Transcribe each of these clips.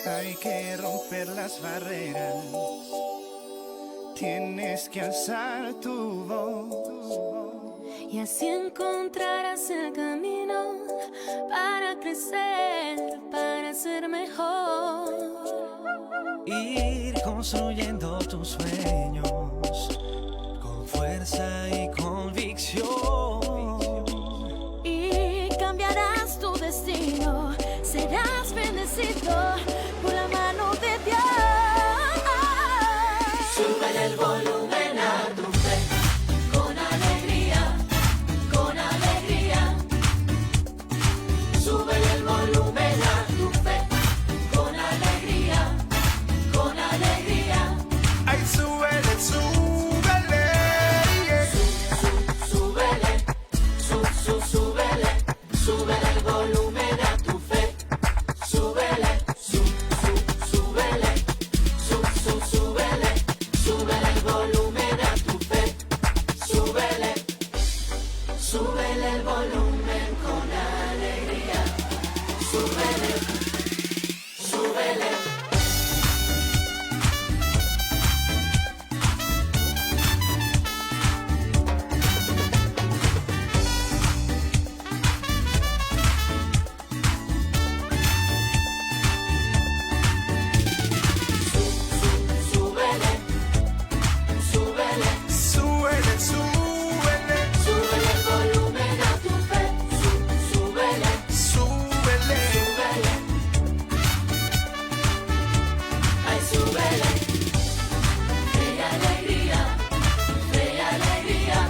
Hay que romper las barreras, tienes que alzar tu voz y así encontrarás el camino para crecer, para ser mejor. Ir construyendo tus sueños con fuerza y convicción. Y cambiarás tu destino, serás bendecido por la mano de Dios. Súbele el volumen a tu fe, con alegría, con alegría. Súbele el volumen a tu fe, con alegría, con alegría. Ay, súbele, súbele, yeah. Súbele, súbele, súbele el volumen a tu fe. Súbele, súbele, súbele, súbele el volumen a tu fe. Súbele, súbele el volumen con alegría. Súbele, súbele. Súbele, súbele, Súbele, súbele, súbele el volumen a tu fe. Súbele, súbele. súbele. Ay, súbele. Fe y alegría, fe y alegría,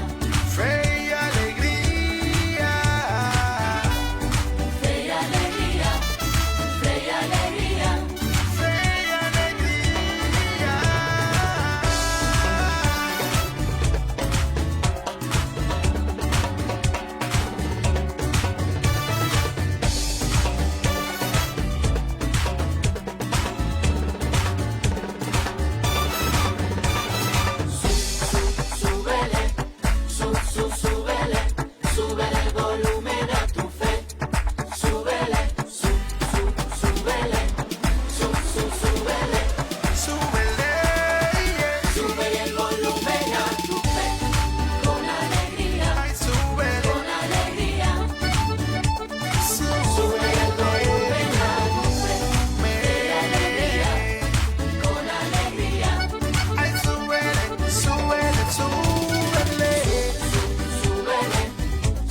Fe y alegría, fe y alegría, fe y alegría. fe y alegría. Súbele, súbele, súbele el volumen a tu fe. Súbele, súbele, súbele. Súbele, yeah. Súbele el volumen a tu fe, con alegría, Ay, súbele, con alegría. Súbele el volumen a tu fe, alegría, con alegría. ay, súbele, súbele, súbele. Súbele,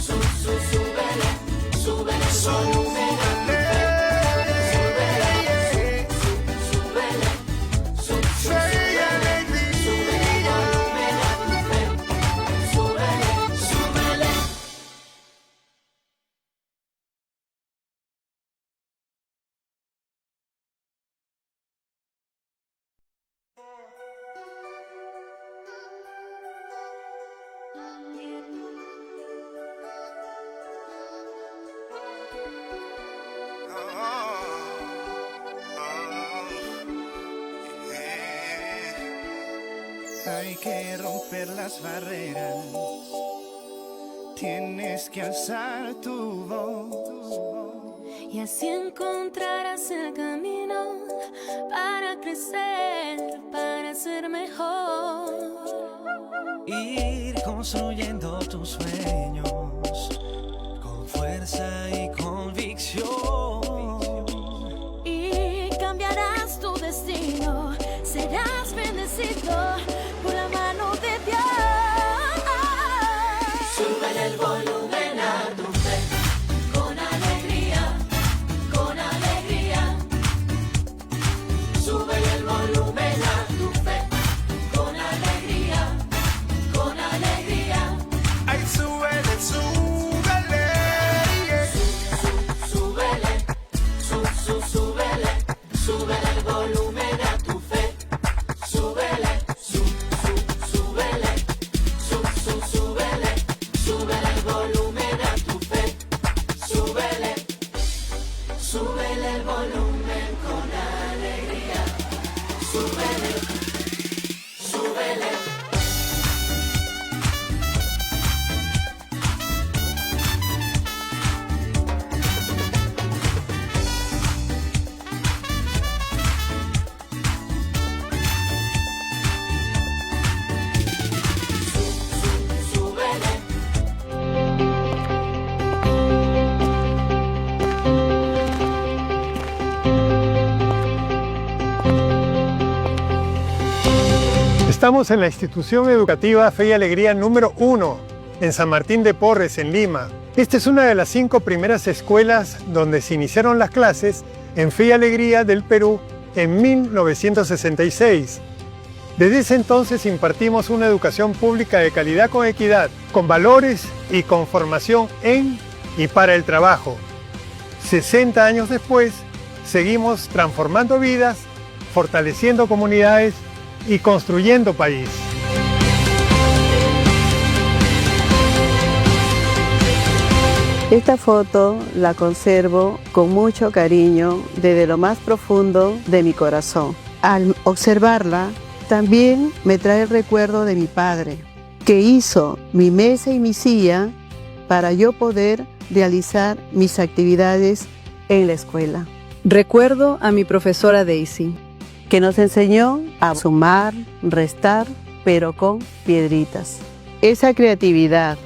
súbele, súbele el volumen a tu fe. Súbele, Fe y súbele el alegría. volumen a tu fe. Súbele, súbele. Hay que romper las barreras, tienes que alzar tu voz Y así encontrarás el camino para crecer, para ser mejor. Ir construyendo tus sueños con fuerza y convicción. Y cambiarás tu destino, serás bendecido por la mano de Dios. Súbele el volumen a tu fe, con alegría, con alegría. Súbele el volumen a tu fe, con alegría, con alegría. Ay, súbele, súbele, yeah. Súbele, súbele, súbele el volumen a tu fe. Súbele, súbele, súbele, súbele el volumen a tu fe. Súbele, súbele el volumen con alegría. Súbele, súbele. Estamos en la institución educativa Fe y Alegría número 1, en San Martín de Porres, en Lima. Esta es una de las 5 primeras escuelas donde se iniciaron las clases en Fe y Alegría del Perú en 1966. Desde ese entonces impartimos una educación pública de calidad con equidad, con valores y con formación en y para el trabajo. 60 años después, seguimos transformando vidas, fortaleciendo comunidades y construyendo país. Esta foto la conservo con mucho cariño desde lo más profundo de mi corazón. Al observarla, también me trae el recuerdo de mi padre, que hizo mi mesa y mi silla para yo poder realizar mis actividades en la escuela. Recuerdo a mi profesora Daisy, que nos enseñó a sumar, restar, pero con piedritas. Esa creatividad,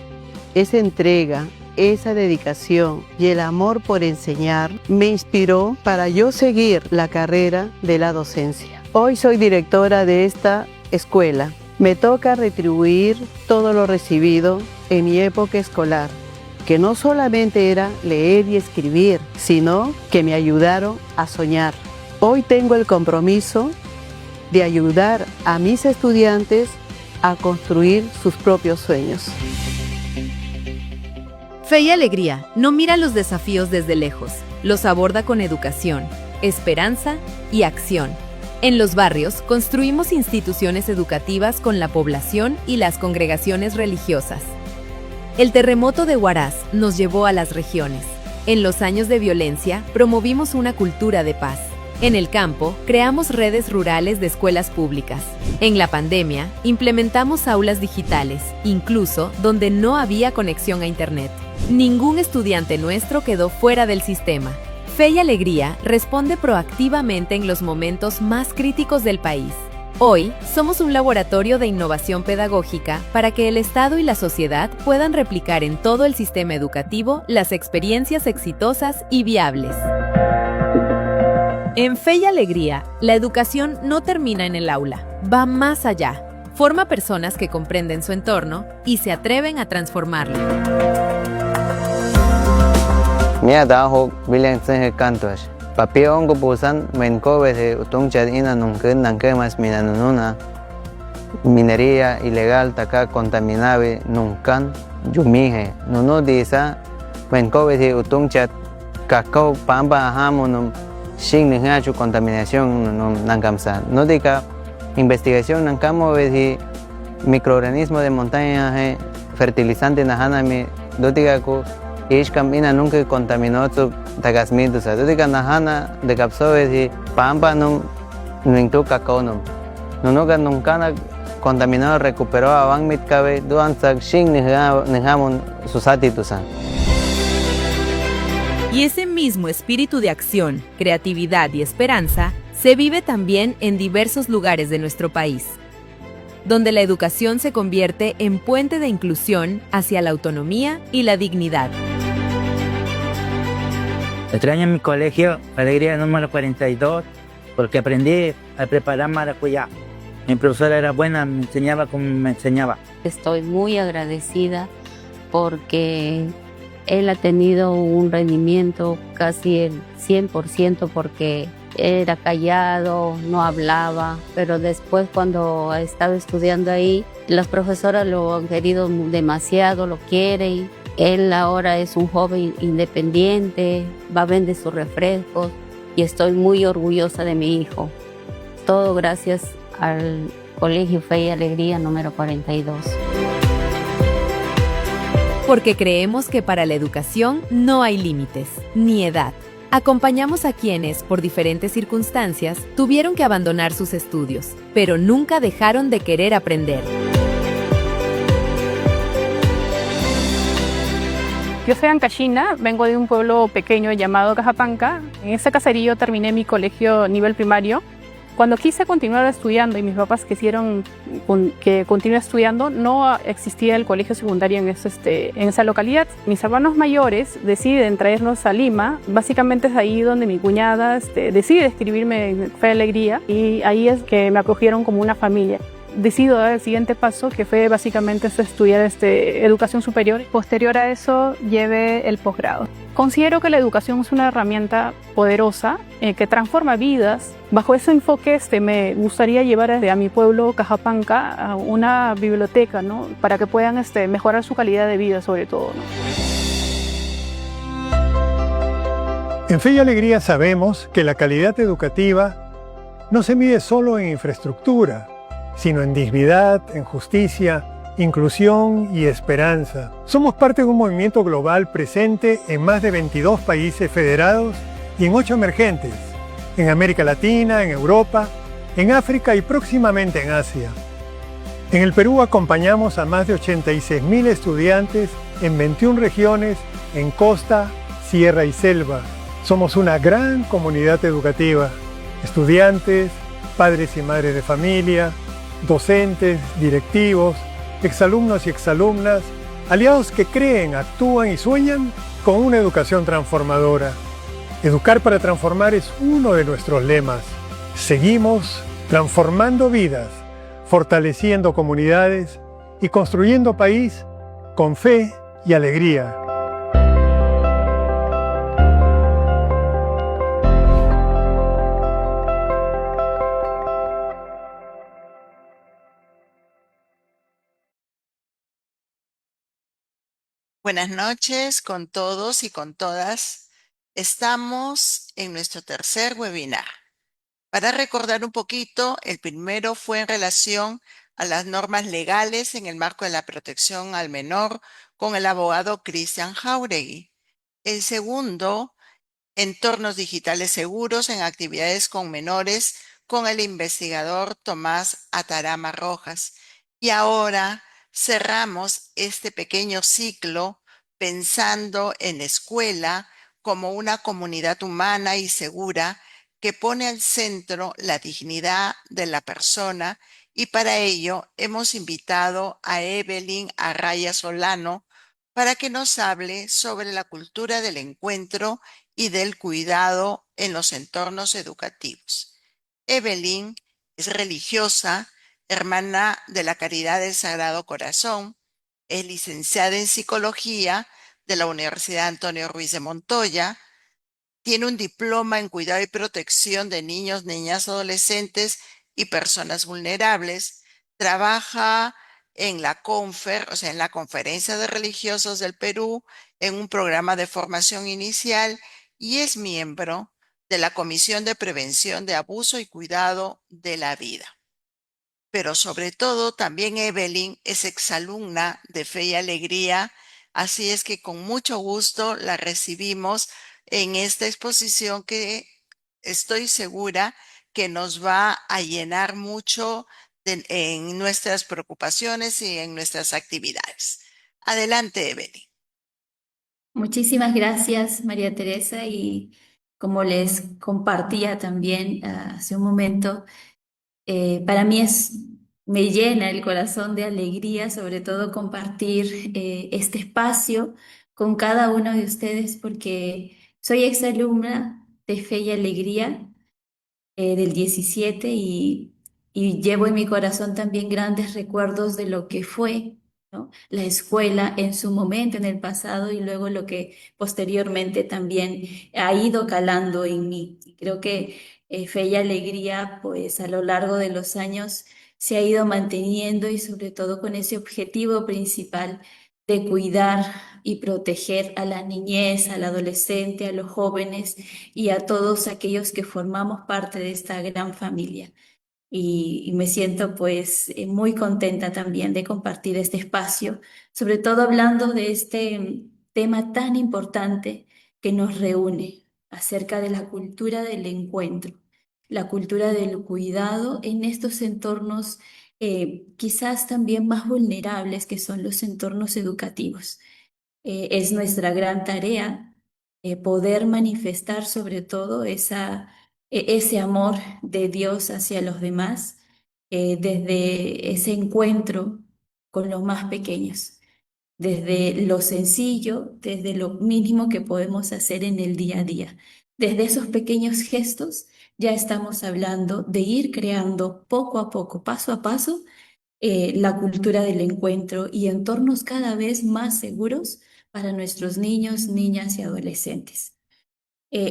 esa entrega, esa dedicación y el amor por enseñar me inspiró para yo seguir la carrera de la docencia. Hoy soy directora de esta escuela. Me toca retribuir todo lo recibido en mi época escolar, que no solamente era leer y escribir, sino que me ayudaron a soñar. Hoy tengo el compromiso de ayudar a mis estudiantes a construir sus propios sueños. Fe y Alegría no mira los desafíos desde lejos, los aborda con educación, esperanza y acción. En los barrios construimos instituciones educativas con la población y las congregaciones religiosas. El terremoto de Huaraz nos llevó a las regiones. En los años de violencia promovimos una cultura de paz. En el campo, creamos redes rurales de escuelas públicas. En la pandemia, implementamos aulas digitales, incluso donde no había conexión a Internet. Ningún estudiante nuestro quedó fuera del sistema. Fe y Alegría responde proactivamente en los momentos más críticos del país. Hoy, somos un laboratorio de innovación pedagógica para que el Estado y la sociedad puedan replicar en todo el sistema educativo las experiencias exitosas y viables. En Fe y Alegría, la educación no termina en el aula, va más allá. Forma personas que comprenden su entorno y se atreven a transformarlo. Mia daho bilang senge kantos. Papi ongo pusan menko de utong chat ina nungken nangke mas minanuna. Minería ilegal taka contaminave nuncan yumije. Nuno disa menko de utong chat kakao pamba hamonum sin ningachu contaminación nangamsa. No diga investigación nankamo de microorganismo de montaña fertilizante nahanami do diga ko Ishkam ina nunca contaminó su tagasmiento, o sea, tú digas nahana de capsoes y pampa no intu cacao no nunca contaminado recuperó a bang mit cabe duan sak shin nihamon sus actitudes. Y ese mismo espíritu de acción, creatividad y esperanza se vive también en diversos lugares de nuestro país, donde la educación se convierte en puente de inclusión hacia la autonomía y la dignidad. Extraño mi colegio, Alegría número 42, porque aprendí a preparar maracuyá. Mi profesora era buena, me enseñaba como me enseñaba. Estoy muy agradecida porque él ha tenido un rendimiento casi el 100% porque era callado, no hablaba, pero después cuando ha estado estudiando ahí, las profesoras lo han querido demasiado, lo quieren. Él ahora es un joven independiente, va a vender sus refrescos y estoy muy orgullosa de mi hijo. Todo gracias al Colegio Fe y Alegría número 42. Porque creemos que para la educación no hay límites, ni edad. Acompañamos a quienes, por diferentes circunstancias, tuvieron que abandonar sus estudios, pero nunca dejaron de querer aprender. Yo soy Ancachina, vengo de un pueblo pequeño llamado Cajapanca. En ese caserío terminé mi colegio nivel primario. Cuando quise continuar estudiando y mis papás quisieron que continúe estudiando, no existía el colegio secundario en esa localidad. Mis hermanos mayores deciden traernos a Lima. Básicamente es ahí donde mi cuñada decide escribirme en Fe y Alegría y ahí es que me acogieron como una familia. decido dar el siguiente paso, que fue básicamente estudiar educación superior. Posterior a eso, llevé el posgrado. Considero que la educación es una herramienta poderosa que transforma vidas. Bajo ese enfoque me gustaría llevar a mi pueblo, Cajapanca, a una biblioteca, ¿no? Para que puedan mejorar su calidad de vida sobre todo, ¿no? En Fe y Alegría sabemos que la calidad educativa no se mide solo en infraestructura, sino en dignidad, en justicia, inclusión y esperanza. Somos parte de un movimiento global presente en más de 22 países federados y en 8 emergentes, en América Latina, en Europa, en África y próximamente en Asia. En el Perú acompañamos a más de 86.000 estudiantes en 21 regiones, en costa, sierra y selva. Somos una gran comunidad educativa. Estudiantes, padres y madres de familia, docentes, directivos, exalumnos y exalumnas, aliados que creen, actúan y sueñan con una educación transformadora. Educar para transformar es uno de nuestros lemas. Seguimos transformando vidas, fortaleciendo comunidades y construyendo país con fe y alegría. Buenas noches con todos y con todas. Estamos en nuestro tercer webinar. Para recordar un poquito, el primero fue en relación a las normas legales en el marco de la protección al menor con el abogado Cristian Jauregui. El segundo, entornos digitales seguros en actividades con menores con el investigador Tomás Atarama Rojas. Y ahora cerramos este pequeño ciclo pensando en la escuela como una comunidad humana y segura que pone al centro la dignidad de la persona, y para ello hemos invitado a Evelyn Arraya Solano para que nos hable sobre la cultura del encuentro y del cuidado en los entornos educativos. Evelyn es religiosa, hermana de la Caridad del Sagrado Corazón, es licenciada en Psicología de la Universidad Antonio Ruiz de Montoya, tiene un diploma en Cuidado y Protección de Niños, Niñas, Adolescentes y Personas Vulnerables, trabaja en la CONFER, o sea, en la Conferencia de Religiosos del Perú, en un programa de formación inicial, y es miembro de la Comisión de Prevención de Abuso y Cuidado de la Vida. Pero sobre todo, también Evelyn es exalumna de Fe y Alegría, así es que con mucho gusto la recibimos en esta exposición que estoy segura que nos va a llenar mucho en nuestras preocupaciones y en nuestras actividades. Adelante, Evelyn. Muchísimas gracias, María Teresa, y como les compartía también hace un momento, para mí me llena el corazón de alegría, sobre todo compartir este espacio con cada uno de ustedes, porque soy exalumna de Fe y Alegría del 17 y llevo en mi corazón también grandes recuerdos de lo que fue, ¿no?, la escuela en su momento, en el pasado, y luego lo que posteriormente también ha ido calando en mí. Y creo que Fe y Alegría, pues a lo largo de los años se ha ido manteniendo, y sobre todo con ese objetivo principal de cuidar y proteger a la niñez, al adolescente, a los jóvenes y a todos aquellos que formamos parte de esta gran familia. Y me siento pues muy contenta también de compartir este espacio, sobre todo hablando de este tema tan importante que nos reúne acerca de la cultura del encuentro, la cultura del cuidado en estos entornos quizás también más vulnerables, que son los entornos educativos. Es nuestra gran tarea poder manifestar sobre todo ese amor de Dios hacia los demás desde ese encuentro con los más pequeños, desde lo sencillo, desde lo mínimo que podemos hacer en el día a día. Desde esos pequeños gestos ya estamos hablando de ir creando poco a poco, paso a paso, la cultura del encuentro y entornos cada vez más seguros para nuestros niños, niñas y adolescentes.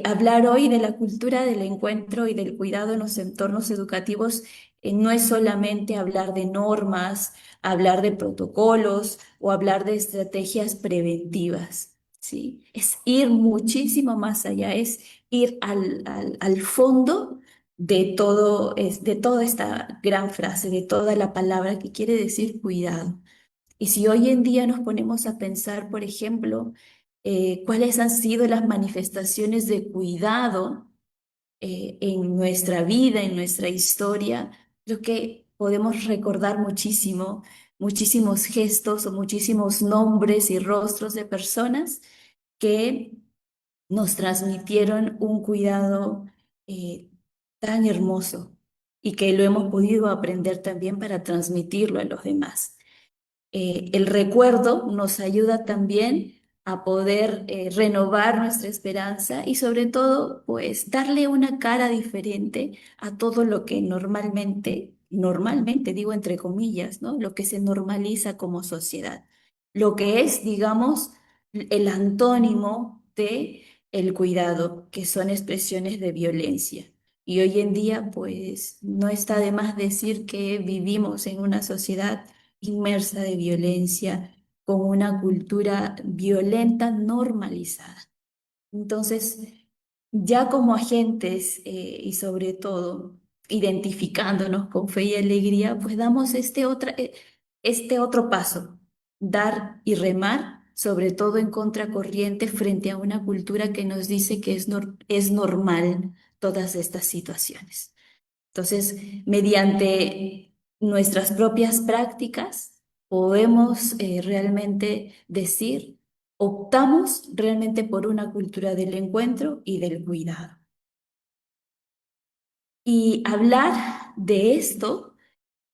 Hablar hoy de la cultura del encuentro y del cuidado en los entornos educativos no es solamente hablar de normas, hablar de protocolos o hablar de estrategias preventivas, ¿sí? Es ir muchísimo más allá, es ir al fondo de todo, de toda esta gran frase, de toda la palabra que quiere decir cuidado. Y si hoy en día nos ponemos a pensar, por ejemplo, cuáles han sido las manifestaciones de cuidado en nuestra vida, en nuestra historia, creo que podemos recordar muchísimo, muchísimos gestos o muchísimos nombres y rostros de personas que nos transmitieron un cuidado eh, tan hermoso y que lo hemos podido aprender también para transmitirlo a los demás. El recuerdo nos ayuda también a poder renovar nuestra esperanza y sobre todo, pues, darle una cara diferente a todo lo que normalmente digo entre comillas, ¿no? Lo que se normaliza como sociedad. Lo que es, digamos, el antónimo de el cuidado, que son expresiones de violencia. Y hoy en día, pues, no está de más decir que vivimos en una sociedad inmersa de violencia, con una cultura violenta normalizada. Entonces, ya como agentes y sobre todo identificándonos con fe y alegría, pues damos este otro paso, dar y remar, sobre todo en contracorriente frente a una cultura que nos dice que es normal todas estas situaciones. Entonces, mediante nuestras propias prácticas, podemos realmente decir, optamos realmente por una cultura del encuentro y del cuidado. Y hablar de esto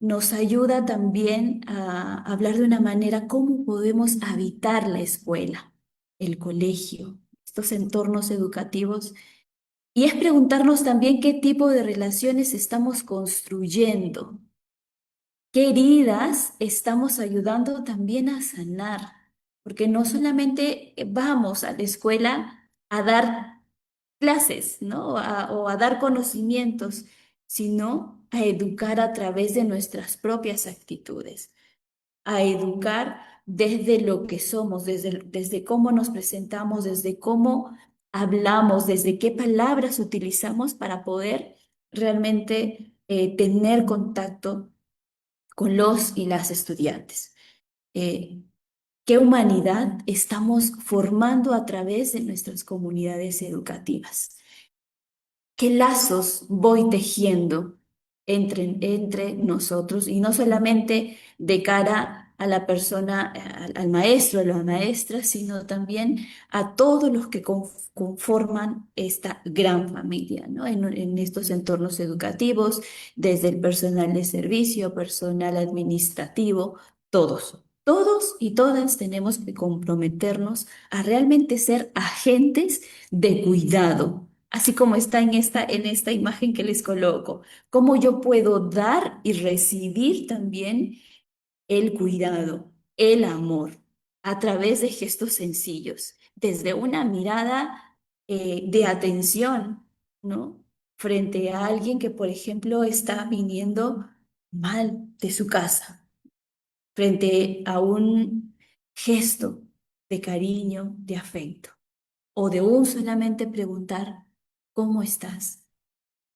nos ayuda también a hablar de una manera cómo podemos habitar la escuela, el colegio, estos entornos educativos. Y es preguntarnos también qué tipo de relaciones estamos construyendo, qué heridas estamos ayudando también a sanar, porque no solamente vamos a la escuela a dar clases, ¿no? O a dar conocimientos, sino a educar a través de nuestras propias actitudes, a educar desde lo que somos, desde cómo nos presentamos, desde cómo hablamos, desde qué palabras utilizamos para poder realmente tener contacto con los y las estudiantes. ¿Qué humanidad estamos formando a través de nuestras comunidades educativas? ¿Qué lazos voy tejiendo entre nosotros? Y no solamente de cara a la persona, al maestro, a la maestra, sino también a todos los que conforman esta gran familia, ¿no? En estos entornos educativos, desde el personal de servicio, personal administrativo, todos. Todos y todas tenemos que comprometernos a realmente ser agentes de cuidado, así como está en esta imagen que les coloco. Cómo yo puedo dar y recibir también el cuidado, el amor, a través de gestos sencillos, desde una mirada de atención, ¿no? Frente a alguien que, por ejemplo, está viniendo mal de su casa, frente a un gesto de cariño, de afecto, o de un solamente preguntar, ¿cómo estás?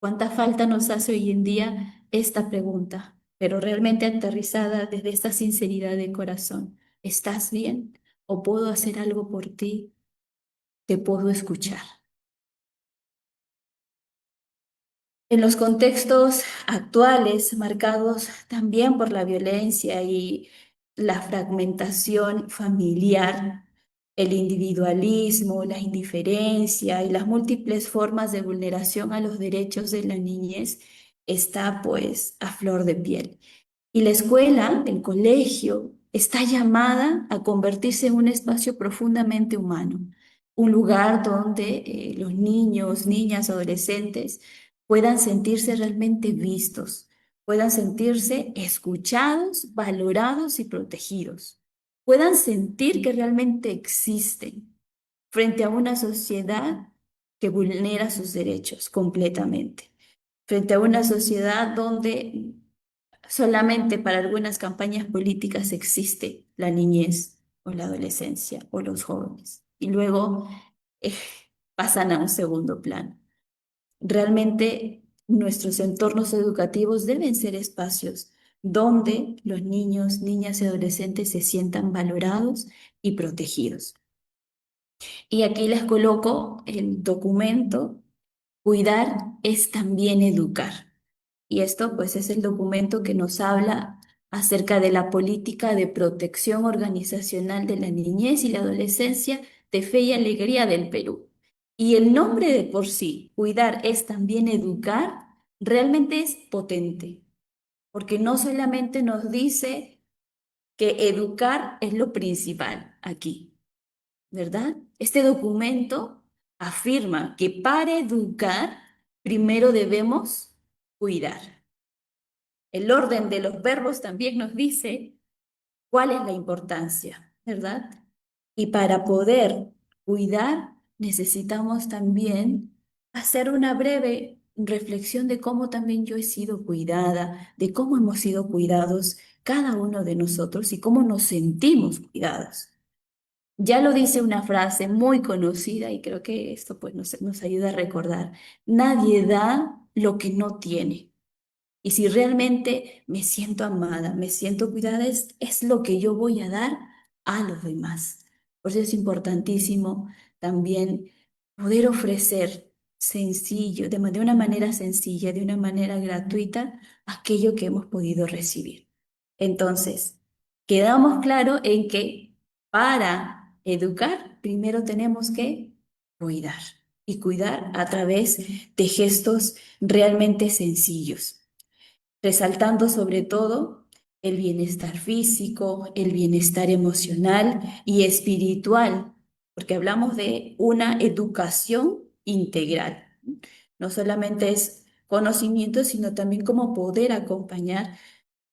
¿Cuánta falta nos hace hoy en día esta pregunta, pero realmente aterrizada desde esta sinceridad de corazón? ¿Estás bien? ¿O puedo hacer algo por ti? ¿Te puedo escuchar? En los contextos actuales, marcados también por la violencia y la fragmentación familiar, el individualismo, la indiferencia y las múltiples formas de vulneración a los derechos de la niñez, está pues a flor de piel. Y la escuela, el colegio, está llamada a convertirse en un espacio profundamente humano, un lugar donde los niños, niñas, adolescentes puedan sentirse realmente vistos, puedan sentirse escuchados, valorados y protegidos, puedan sentir que realmente existen frente a una sociedad que vulnera sus derechos completamente, frente a una sociedad donde solamente para algunas campañas políticas existe la niñez o la adolescencia o los jóvenes y luego eh, pasan a un segundo plano. Realmente nuestros entornos educativos deben ser espacios donde los niños, niñas y adolescentes se sientan valorados y protegidos. Y aquí les coloco el documento: Cuidar es también educar. Y esto pues es el documento que nos habla acerca de la política de protección organizacional de la niñez y la adolescencia de Fe y Alegría del Perú. Y el nombre de por sí, Cuidar es también educar, realmente es potente, porque no solamente nos dice que educar es lo principal aquí, ¿verdad? Este documento afirma que para educar primero debemos cuidar. El orden de los verbos también nos dice cuál es la importancia, ¿verdad? Y para poder cuidar necesitamos también hacer una breve reflexión de cómo también yo he sido cuidada, de cómo hemos sido cuidados cada uno de nosotros y cómo nos sentimos cuidados. Ya lo dice una frase muy conocida y creo que esto pues nos ayuda a recordar: nadie da lo que no tiene. Y si realmente me siento amada, me siento cuidada, es lo que yo voy a dar a los demás. Por eso es importantísimo también poder ofrecer sencillo, de una manera sencilla, de una manera gratuita, aquello que hemos podido recibir. Entonces, quedamos claro en que para educar, primero tenemos que cuidar. Y cuidar a través de gestos realmente sencillos, resaltando sobre todo el bienestar físico, el bienestar emocional y espiritual, porque hablamos de una educación integral. No solamente es conocimiento, sino también cómo poder acompañar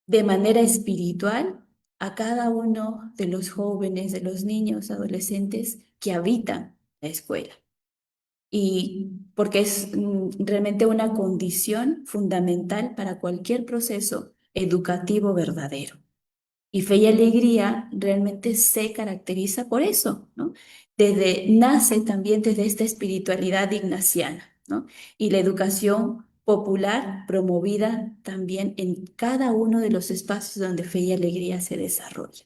de manera espiritual a cada uno de los jóvenes, de los niños, adolescentes que habitan la escuela. Y porque es realmente una condición fundamental para cualquier proceso educativo verdadero. Y Fe y Alegría realmente se caracteriza por eso, ¿no? Nace también desde esta espiritualidad ignaciana, ¿no? Y la educación popular promovida también en cada uno de los espacios donde Fe y Alegría se desarrolla.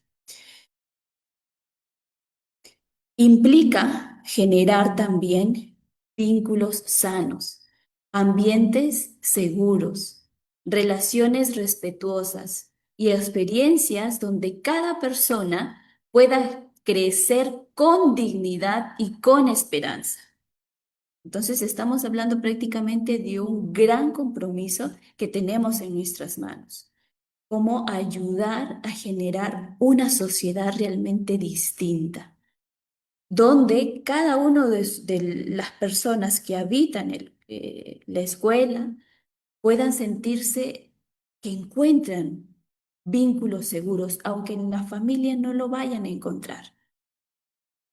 Implica generar también vínculos sanos, ambientes seguros, relaciones respetuosas y experiencias donde cada persona pueda crecer con dignidad y con esperanza. Entonces estamos hablando prácticamente de un gran compromiso que tenemos en nuestras manos. Cómo ayudar a generar una sociedad realmente distinta, donde cada una de las personas que habitan la escuela puedan sentirse que encuentran vínculos seguros, aunque en la familia no lo vayan a encontrar.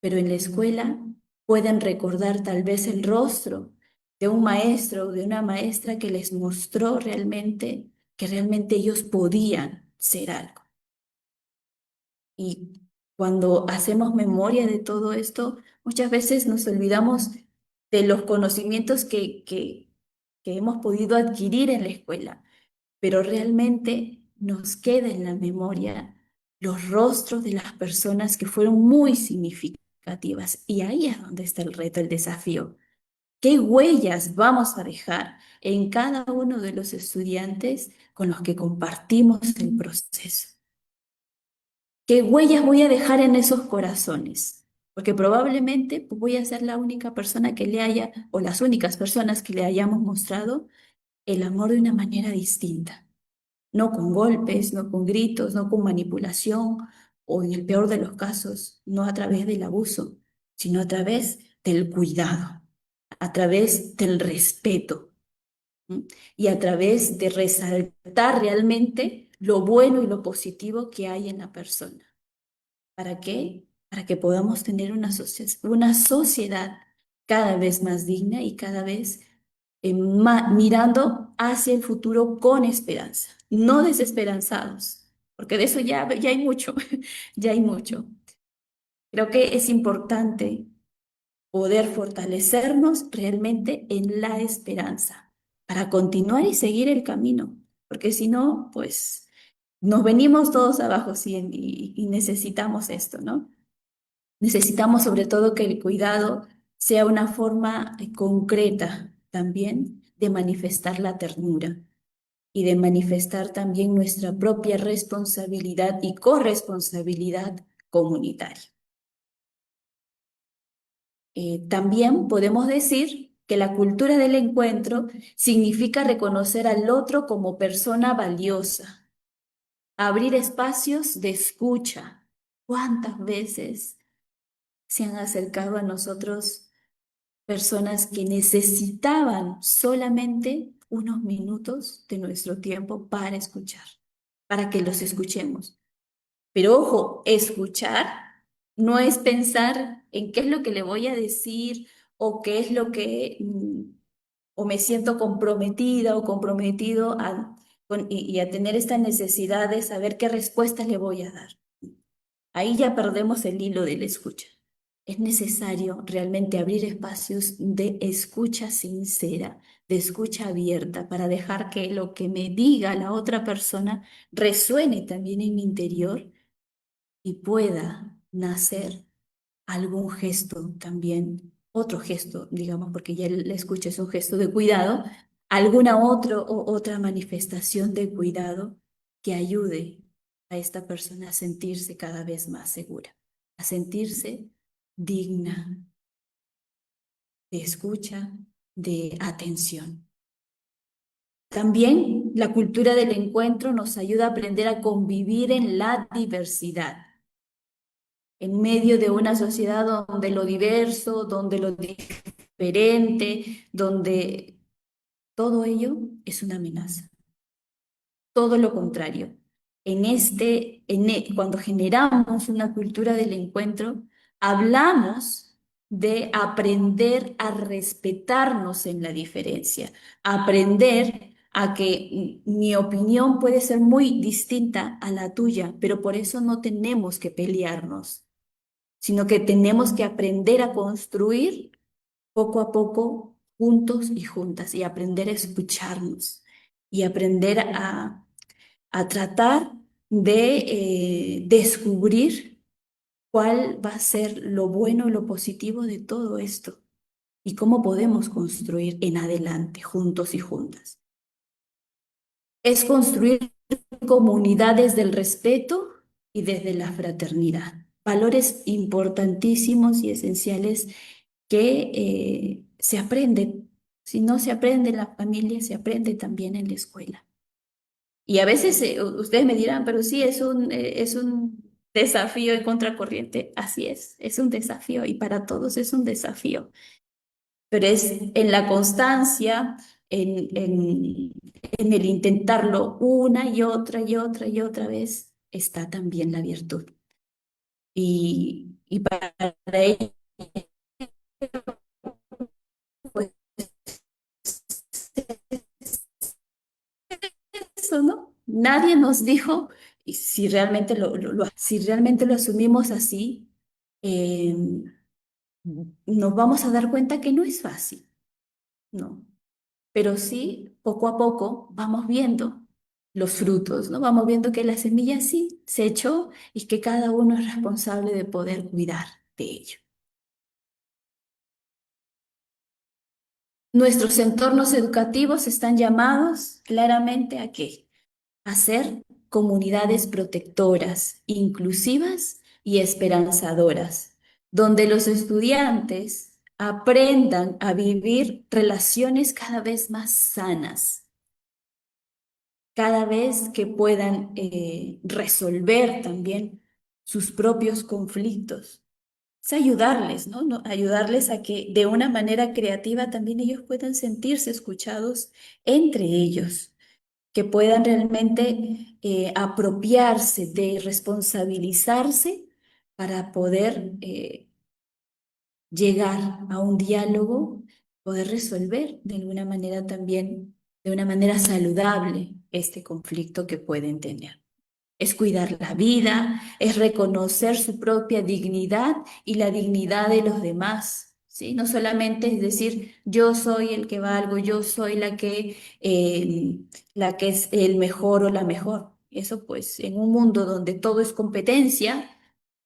Pero en la escuela pueden recordar tal vez el rostro de un maestro o de una maestra que les mostró realmente que realmente ellos podían ser algo. Y cuando hacemos memoria de todo esto, muchas veces nos olvidamos de los conocimientos que hemos podido adquirir en la escuela, pero realmente nos queda en la memoria los rostros de las personas que fueron muy significativas. Y ahí es donde está el reto, el desafío. ¿Qué huellas vamos a dejar en cada uno de los estudiantes con los que compartimos el proceso? ¿Qué huellas voy a dejar en esos corazones? Porque probablemente pues, voy a ser la única persona que le haya, o las únicas personas que le hayamos mostrado el amor de una manera distinta. No con golpes, no con gritos, no con manipulación, o en el peor de los casos, no a través del abuso, sino a través del cuidado, a través del respeto. y a través de resaltar realmente lo bueno y lo positivo que hay en la persona. ¿Para qué? Para que podamos tener una sociedad cada vez más digna y cada vez mirando hacia el futuro con esperanza, no desesperanzados, porque de eso ya hay mucho, ya hay mucho. Creo que es importante poder fortalecernos realmente en la esperanza para continuar y seguir el camino, porque si no, pues nos venimos todos abajo sí, y necesitamos esto, ¿no? Necesitamos sobre todo que el cuidado sea una forma concreta también de manifestar la ternura y de manifestar también nuestra propia responsabilidad y corresponsabilidad comunitaria. También podemos decir que la cultura del encuentro significa reconocer al otro como persona valiosa, abrir espacios de escucha. ¿Cuántas veces se han acercado a nosotros personas que necesitaban solamente unos minutos de nuestro tiempo para escuchar, para que los escuchemos? Pero ojo, escuchar no es pensar en qué es lo que le voy a decir o qué es lo que, o me siento comprometida o comprometido y a tener esta necesidad de saber qué respuesta le voy a dar. Ahí ya perdemos el hilo de la escucha. Es necesario realmente abrir espacios de escucha sincera, de escucha abierta, para dejar que lo que me diga la otra persona resuene también en mi interior y pueda nacer algún gesto también, otro gesto, digamos, porque ya la escucha es un gesto de cuidado, alguna otra manifestación de cuidado que ayude a esta persona a sentirse cada vez más segura, a sentirse digna de escucha, de atención. También la cultura del encuentro nos ayuda a aprender a convivir en la diversidad, en medio de una sociedad donde lo diverso, donde lo diferente, donde todo ello es una amenaza. Todo lo contrario. Cuando generamos una cultura del encuentro, hablamos de aprender a respetarnos en la diferencia, aprender a que mi opinión puede ser muy distinta a la tuya, pero por eso no tenemos que pelearnos, sino que tenemos que aprender a construir poco a poco, juntos y juntas, y aprender a escucharnos y aprender a tratar de descubrir cuál va a ser lo bueno y lo positivo de todo esto y cómo podemos construir en adelante, juntos y juntas. Es construir comunidades del respeto y desde la fraternidad. Valores importantísimos y esenciales que se aprenden. Si no se aprende en la familia, se aprende también en la escuela. Y a veces ustedes me dirán, pero sí, es un desafío en contracorriente. Así es un desafío y para todos es un desafío. Pero es en la constancia, en el intentarlo una y otra y otra y otra vez, está también la virtud. Y para ello, pues, eso, ¿no? Nadie nos dijo, y si realmente si realmente lo asumimos así, eh, nos vamos a dar cuenta que no es fácil, ¿no? Pero sí, poco a poco vamos viendo los frutos, ¿no? Vamos viendo que la semilla sí se echó y que cada uno es responsable de poder cuidar de ello. Nuestros entornos educativos están llamados claramente ¿a qué? A ser comunidades protectoras, inclusivas y esperanzadoras, donde los estudiantes aprendan a vivir relaciones cada vez más sanas, cada vez que puedan resolver también sus propios conflictos es ayudarles, ¿no? Ayudarles a que de una manera creativa también ellos puedan sentirse escuchados entre ellos, que puedan realmente apropiarse de responsabilizarse para poder llegar a un diálogo, poder resolver de alguna manera también, de una manera saludable, este conflicto que pueden tener. Es cuidar la vida, es reconocer su propia dignidad y la dignidad de los demás, ¿sí? No solamente es decir, yo soy el que valgo, yo soy la que es el mejor o la mejor. Eso pues en un mundo donde todo es competencia,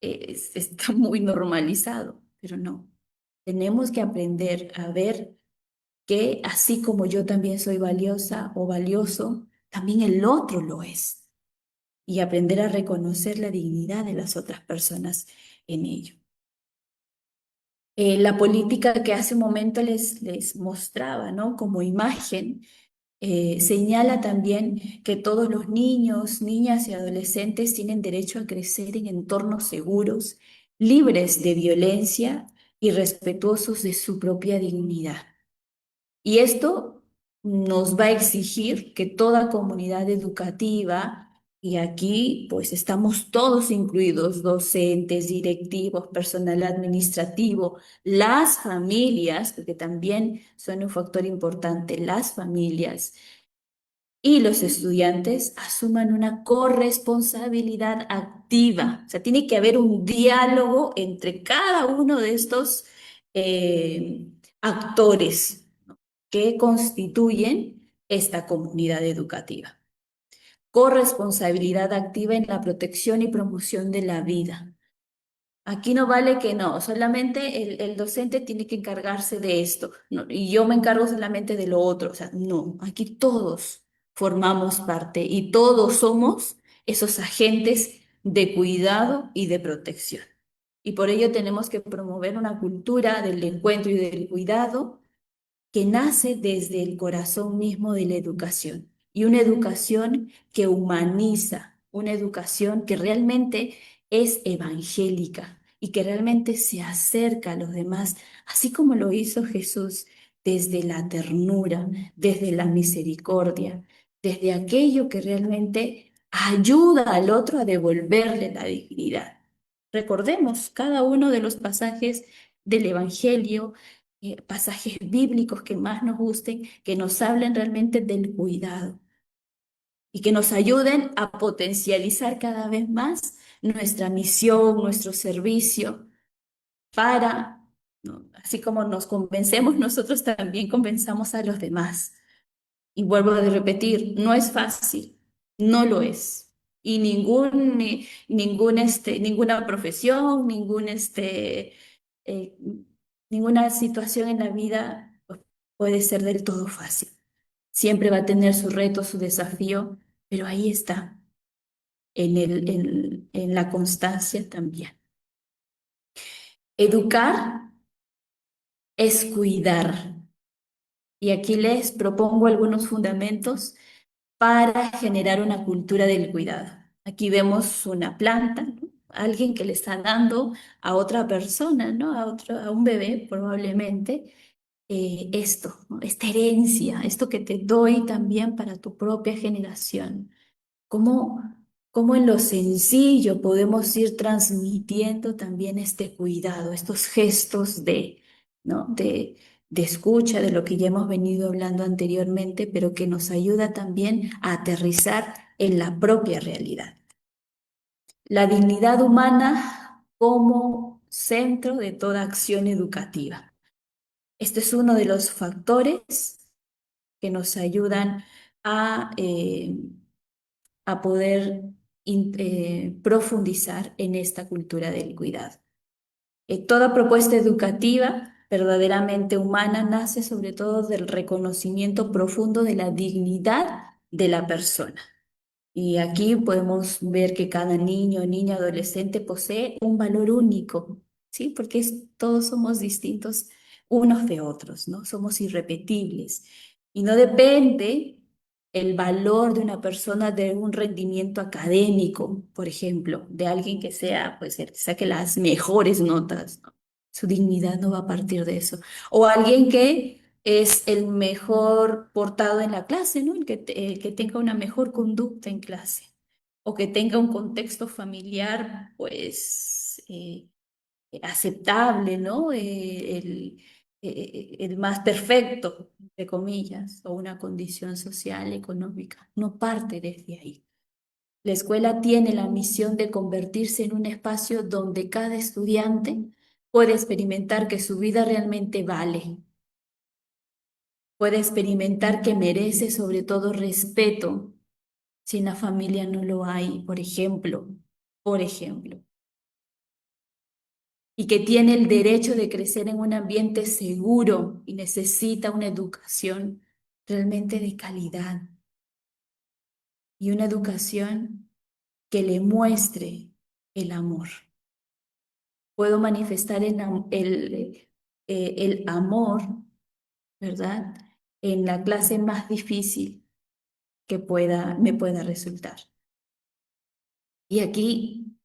está muy normalizado, pero no. Tenemos que aprender a ver que así como yo también soy valiosa o valioso, también el otro lo es y aprender a reconocer la dignidad de las otras personas en ello. La política que hace un momento les mostraba, ¿no? Como imagen, señala también que todos los niños, niñas y adolescentes tienen derecho a crecer en entornos seguros, libres de violencia y respetuosos de su propia dignidad. Y esto nos va a exigir que toda comunidad educativa, y aquí pues estamos todos incluidos, docentes, directivos, personal administrativo, las familias, porque también son un factor importante, las familias y los estudiantes asuman una corresponsabilidad activa. O sea, tiene que haber un diálogo entre cada uno de estos actores que constituyen esta comunidad educativa. Corresponsabilidad activa en la protección y promoción de la vida. Aquí no vale que no, solamente el docente tiene que encargarse de esto, no, y yo me encargo solamente de lo otro. O sea, no, aquí todos formamos parte y todos somos esos agentes de cuidado y de protección. Y por ello tenemos que promover una cultura del encuentro y del cuidado que nace desde el corazón mismo de la educación y una educación que humaniza, una educación que realmente es evangélica y que realmente se acerca a los demás, así como lo hizo Jesús desde la ternura, desde la misericordia, desde aquello que realmente ayuda al otro a devolverle la dignidad. Recordemos cada uno de los pasajes del Evangelio, pasajes bíblicos que más nos gusten, que nos hablen realmente del cuidado y que nos ayuden a potencializar cada vez más nuestra misión, nuestro servicio para, ¿no? Así como nos convencemos, nosotros también convenzamos a los demás. Y vuelvo a repetir, no es fácil, no lo es. Y ninguna profesión, eh, ninguna situación en la vida pues, puede ser del todo fácil. Siempre va a tener su reto, su desafío, pero ahí está, en la constancia también. Educar es cuidar. Y aquí les propongo algunos fundamentos para generar una cultura del cuidado. Aquí vemos una planta, ¿no? Alguien que le está dando a otra persona, ¿no? A un bebé probablemente, esto, ¿no? Esta herencia, esto que te doy también para tu propia generación. ¿Cómo, cómo en lo sencillo podemos ir transmitiendo también este cuidado, estos gestos ¿no? de escucha, de lo que ya hemos venido hablando anteriormente, pero que nos ayuda también a aterrizar en la propia realidad? La dignidad humana como centro de toda acción educativa. Este es uno de los factores que nos ayudan a poder profundizar en esta cultura del cuidado. Toda propuesta educativa verdaderamente humana nace sobre todo del reconocimiento profundo de la dignidad de la persona. Y aquí podemos ver que cada niño, niña, adolescente posee un valor único, ¿sí? Porque todos somos distintos unos de otros, ¿no? Somos irrepetibles. Y no depende el valor de una persona de un rendimiento académico, por ejemplo, de alguien que sea, pues, el que saque las mejores notas, ¿no? Su dignidad no va a partir de eso. O alguien que es el mejor portado en la clase, ¿no? El que tenga una mejor conducta en clase, o que tenga un contexto familiar, pues, aceptable, ¿no? El más perfecto, entre comillas, o una condición social, económica. No parte desde ahí. La escuela tiene la misión de convertirse en un espacio donde cada estudiante puede experimentar que su vida realmente vale, puede experimentar que merece sobre todo respeto si en la familia no lo hay, por ejemplo, y que tiene el derecho de crecer en un ambiente seguro y necesita una educación realmente de calidad y una educación que le muestre el amor. Puedo manifestar el amor, ¿verdad? En la clase más difícil que me pueda resultar. Y aquí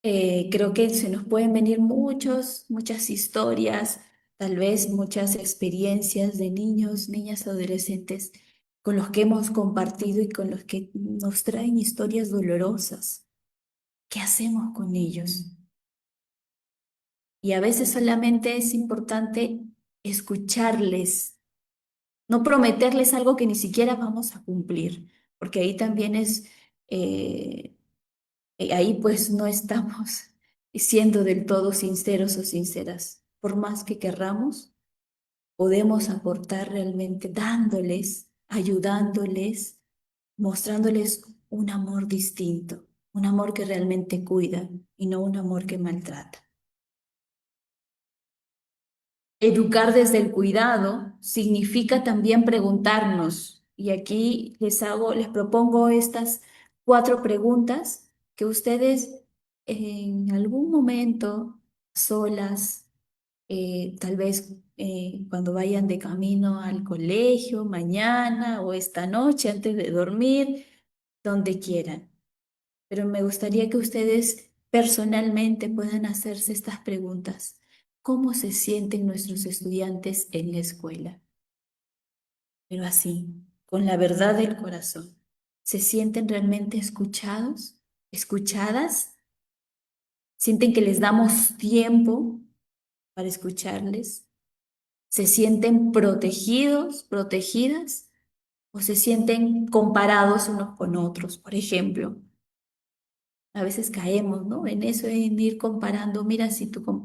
creo que se nos pueden venir muchas historias, tal vez muchas experiencias de niños, niñas, adolescentes con los que hemos compartido y con los que nos traen historias dolorosas. ¿Qué hacemos con ellos? Y a veces solamente es importante escucharles, no prometerles algo que ni siquiera vamos a cumplir, porque ahí también ahí pues no estamos siendo del todo sinceros o sinceras. Por más que querramos, podemos aportar realmente dándoles, ayudándoles, mostrándoles un amor distinto, un amor que realmente cuida y no un amor que maltrata. Educar desde el cuidado significa también preguntarnos, y aquí les propongo estas 4 preguntas que ustedes en algún momento, solas, tal vez cuando vayan de camino al colegio, mañana o esta noche antes de dormir, donde quieran. Pero me gustaría que ustedes personalmente puedan hacerse estas preguntas. ¿Cómo se sienten nuestros estudiantes en la escuela? Pero así, con la verdad del corazón. ¿Se sienten realmente escuchados? ¿Escuchadas? ¿Sienten que les damos tiempo para escucharles? ¿Se sienten protegidos, protegidas? ¿O se sienten comparados unos con otros? Por ejemplo, a veces caemos, ¿no? En eso, en ir comparando, mira,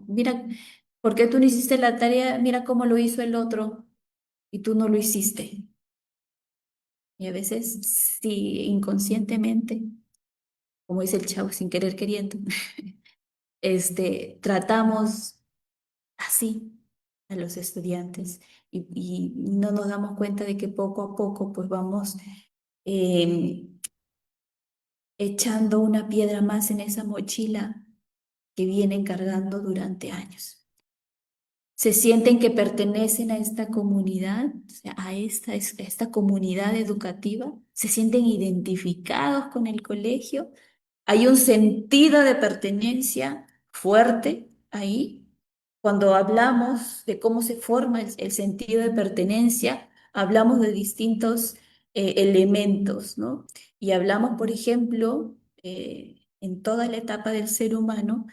mira, ¿por qué tú no hiciste la tarea? Mira cómo lo hizo el otro y tú no lo hiciste. Y a veces, sí, inconscientemente, como dice el chavo, sin querer queriendo, tratamos así a los estudiantes y no nos damos cuenta de que poco a poco pues vamos echando una piedra más en esa mochila que vienen cargando durante años. Se sienten que pertenecen a esta comunidad, o sea, a esta comunidad educativa, se sienten identificados con el colegio, hay un sentido de pertenencia fuerte ahí. Cuando hablamos de cómo se forma el sentido de pertenencia, hablamos de distintos elementos, ¿no? Y hablamos, por ejemplo, en toda la etapa del ser humano,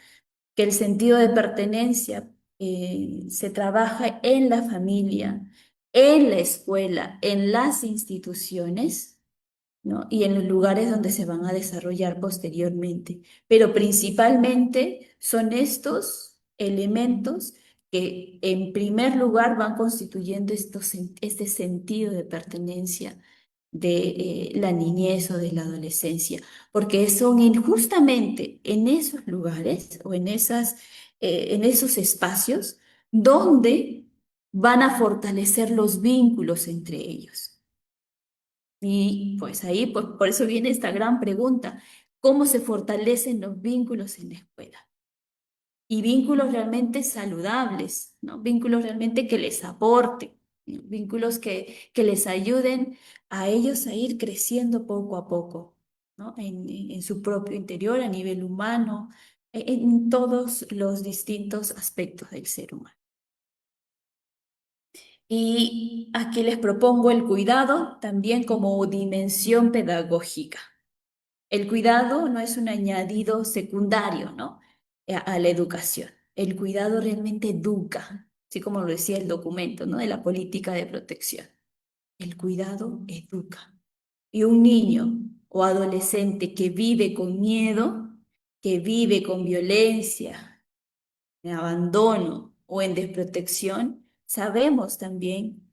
que el sentido de pertenencia se trabaja en la familia, en la escuela, en las instituciones, ¿no? Y en los lugares donde se van a desarrollar posteriormente. Pero principalmente son estos elementos que en primer lugar van constituyendo este sentido de pertenencia de la niñez o de la adolescencia, porque son justamente en esos lugares o en esos espacios donde van a fortalecer los vínculos entre ellos. Y pues ahí, por eso viene esta gran pregunta, ¿cómo se fortalecen los vínculos en la escuela? Y vínculos realmente saludables, ¿no? Vínculos realmente que les aporten, vínculos que les ayuden a ellos a ir creciendo poco a poco, ¿no? En su propio interior, a nivel humano, en todos los distintos aspectos del ser humano. Y aquí les propongo el cuidado también como dimensión pedagógica. El cuidado no es un añadido secundario, ¿no? A la educación. El cuidado realmente educa, así como lo decía el documento, ¿no? De la política de protección. El cuidado educa. Y un niño o adolescente que vive con miedo, que vive con violencia, en abandono o en desprotección, sabemos también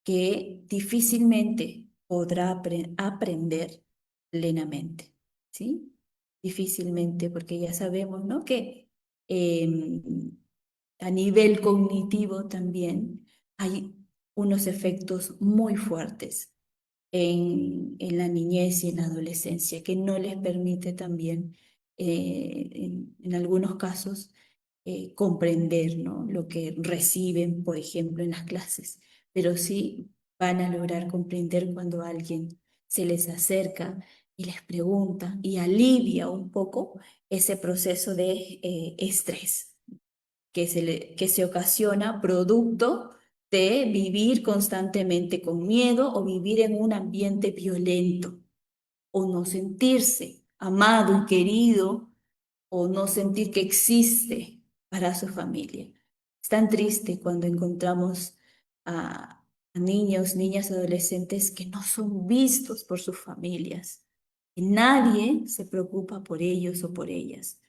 que difícilmente podrá aprender plenamente, ¿sí? Difícilmente, porque ya sabemos, ¿no? Que a nivel cognitivo también hay unos efectos muy fuertes en la niñez y en la adolescencia que no les permite también, en algunos casos, comprender, ¿no? Lo que reciben, por ejemplo, en las clases, pero sí van a lograr comprender cuando alguien se les acerca y les pregunta y alivia un poco ese proceso de estrés que se ocasiona producto de vivir constantemente con miedo o vivir en un ambiente violento o no sentirse amado y querido o no sentir que existe para su familia. Es tan triste cuando encontramos a niños, niñas, adolescentes que no son vistos por sus familias. Y nadie se preocupa por ellos o por ellas,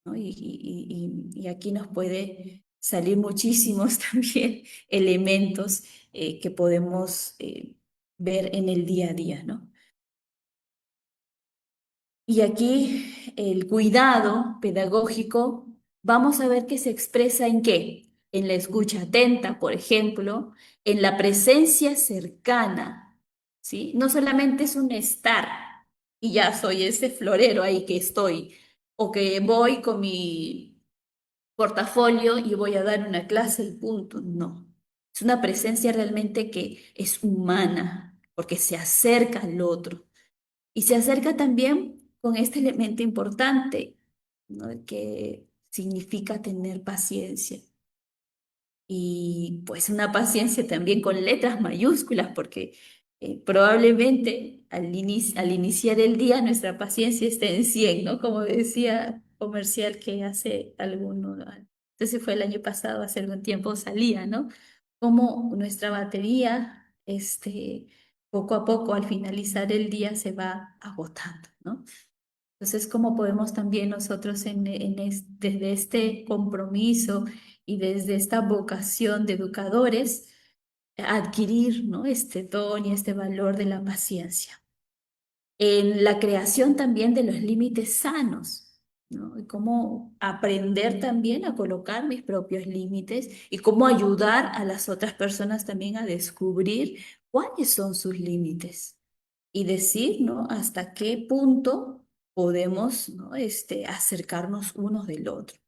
¿no? Y aquí nos puede salir muchísimos también elementos que podemos ver en el día a día, ¿no? Y aquí el cuidado pedagógico, vamos a ver que se expresa en qué, en la escucha atenta, por ejemplo, en la presencia cercana, ¿sí? No solamente es un estar y ya soy ese florero ahí que estoy, o que voy con mi portafolio y voy a dar una clase y punto, no. Es una presencia realmente que es humana, porque se acerca al otro. Y se acerca también con este elemento importante, ¿no? Que significa tener paciencia. Y pues una paciencia también con letras mayúsculas, porque probablemente al iniciar el día nuestra paciencia esté en 100, ¿no? Como decía comercial que hace entonces fue el año pasado, hace algún tiempo salía, ¿no? Como nuestra batería, poco a poco al finalizar el día se va agotando, ¿no? Entonces, ¿cómo podemos también nosotros desde este compromiso y desde esta vocación de educadores adquirir, ¿no? Este don y este valor de la paciencia? En la creación también de los límites sanos, ¿no? Y cómo aprender también a colocar mis propios límites y cómo ayudar a las otras personas también a descubrir cuáles son sus límites y decir, ¿no? Hasta qué punto podemos, ¿no? Acercarnos unos del otro.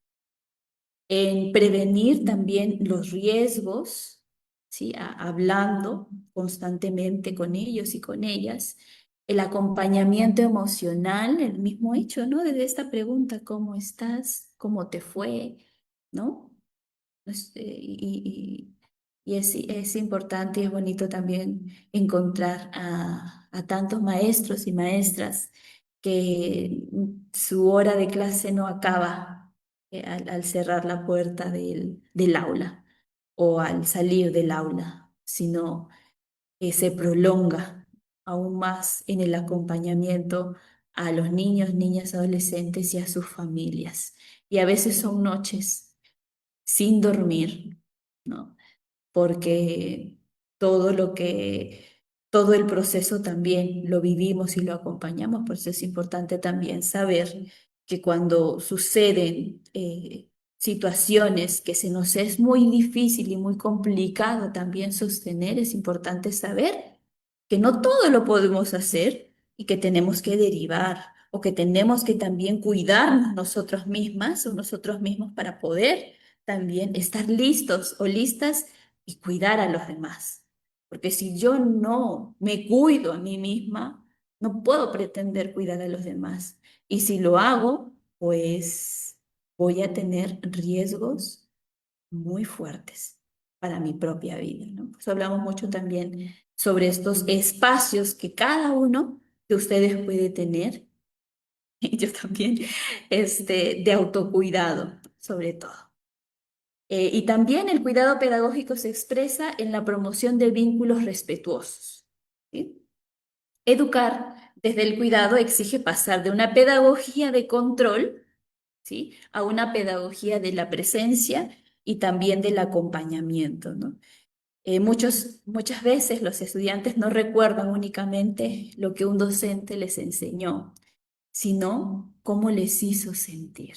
En prevenir también los riesgos, ¿sí? Hablando constantemente con ellos y con ellas. El acompañamiento emocional, el mismo hecho, ¿no? Desde esta pregunta, ¿cómo estás? ¿Cómo te fue? ¿No? Y es importante y es bonito también encontrar a tantos maestros y maestras que su hora de clase no acaba al cerrar la puerta del aula o al salir del aula, sino que se prolonga aún más en el acompañamiento a los niños, niñas, adolescentes y a sus familias. Y a veces son noches sin dormir, ¿no? Porque todo todo el proceso también lo vivimos y lo acompañamos, por eso es importante también saber que cuando suceden situaciones que se nos es muy difícil y muy complicado también sostener, es importante saber que no todo lo podemos hacer y que tenemos que derivar o que tenemos que también cuidarnos nosotros mismas o nosotros mismos para poder también estar listos o listas y cuidar a los demás. Porque si yo no me cuido a mí misma, no puedo pretender cuidar a los demás. Y si lo hago, pues voy a tener riesgos muy fuertes para mi propia vida, ¿no? Pues hablamos mucho también sobre estos espacios que cada uno de ustedes puede tener, y yo también, de autocuidado, sobre todo. Y también el cuidado pedagógico se expresa en la promoción de vínculos respetuosos, ¿sí? Educar desde el cuidado exige pasar de una pedagogía de control, ¿sí?, a una pedagogía de la presencia y también del acompañamiento, ¿no? Muchas veces los estudiantes no recuerdan únicamente lo que un docente les enseñó, sino cómo les hizo sentir,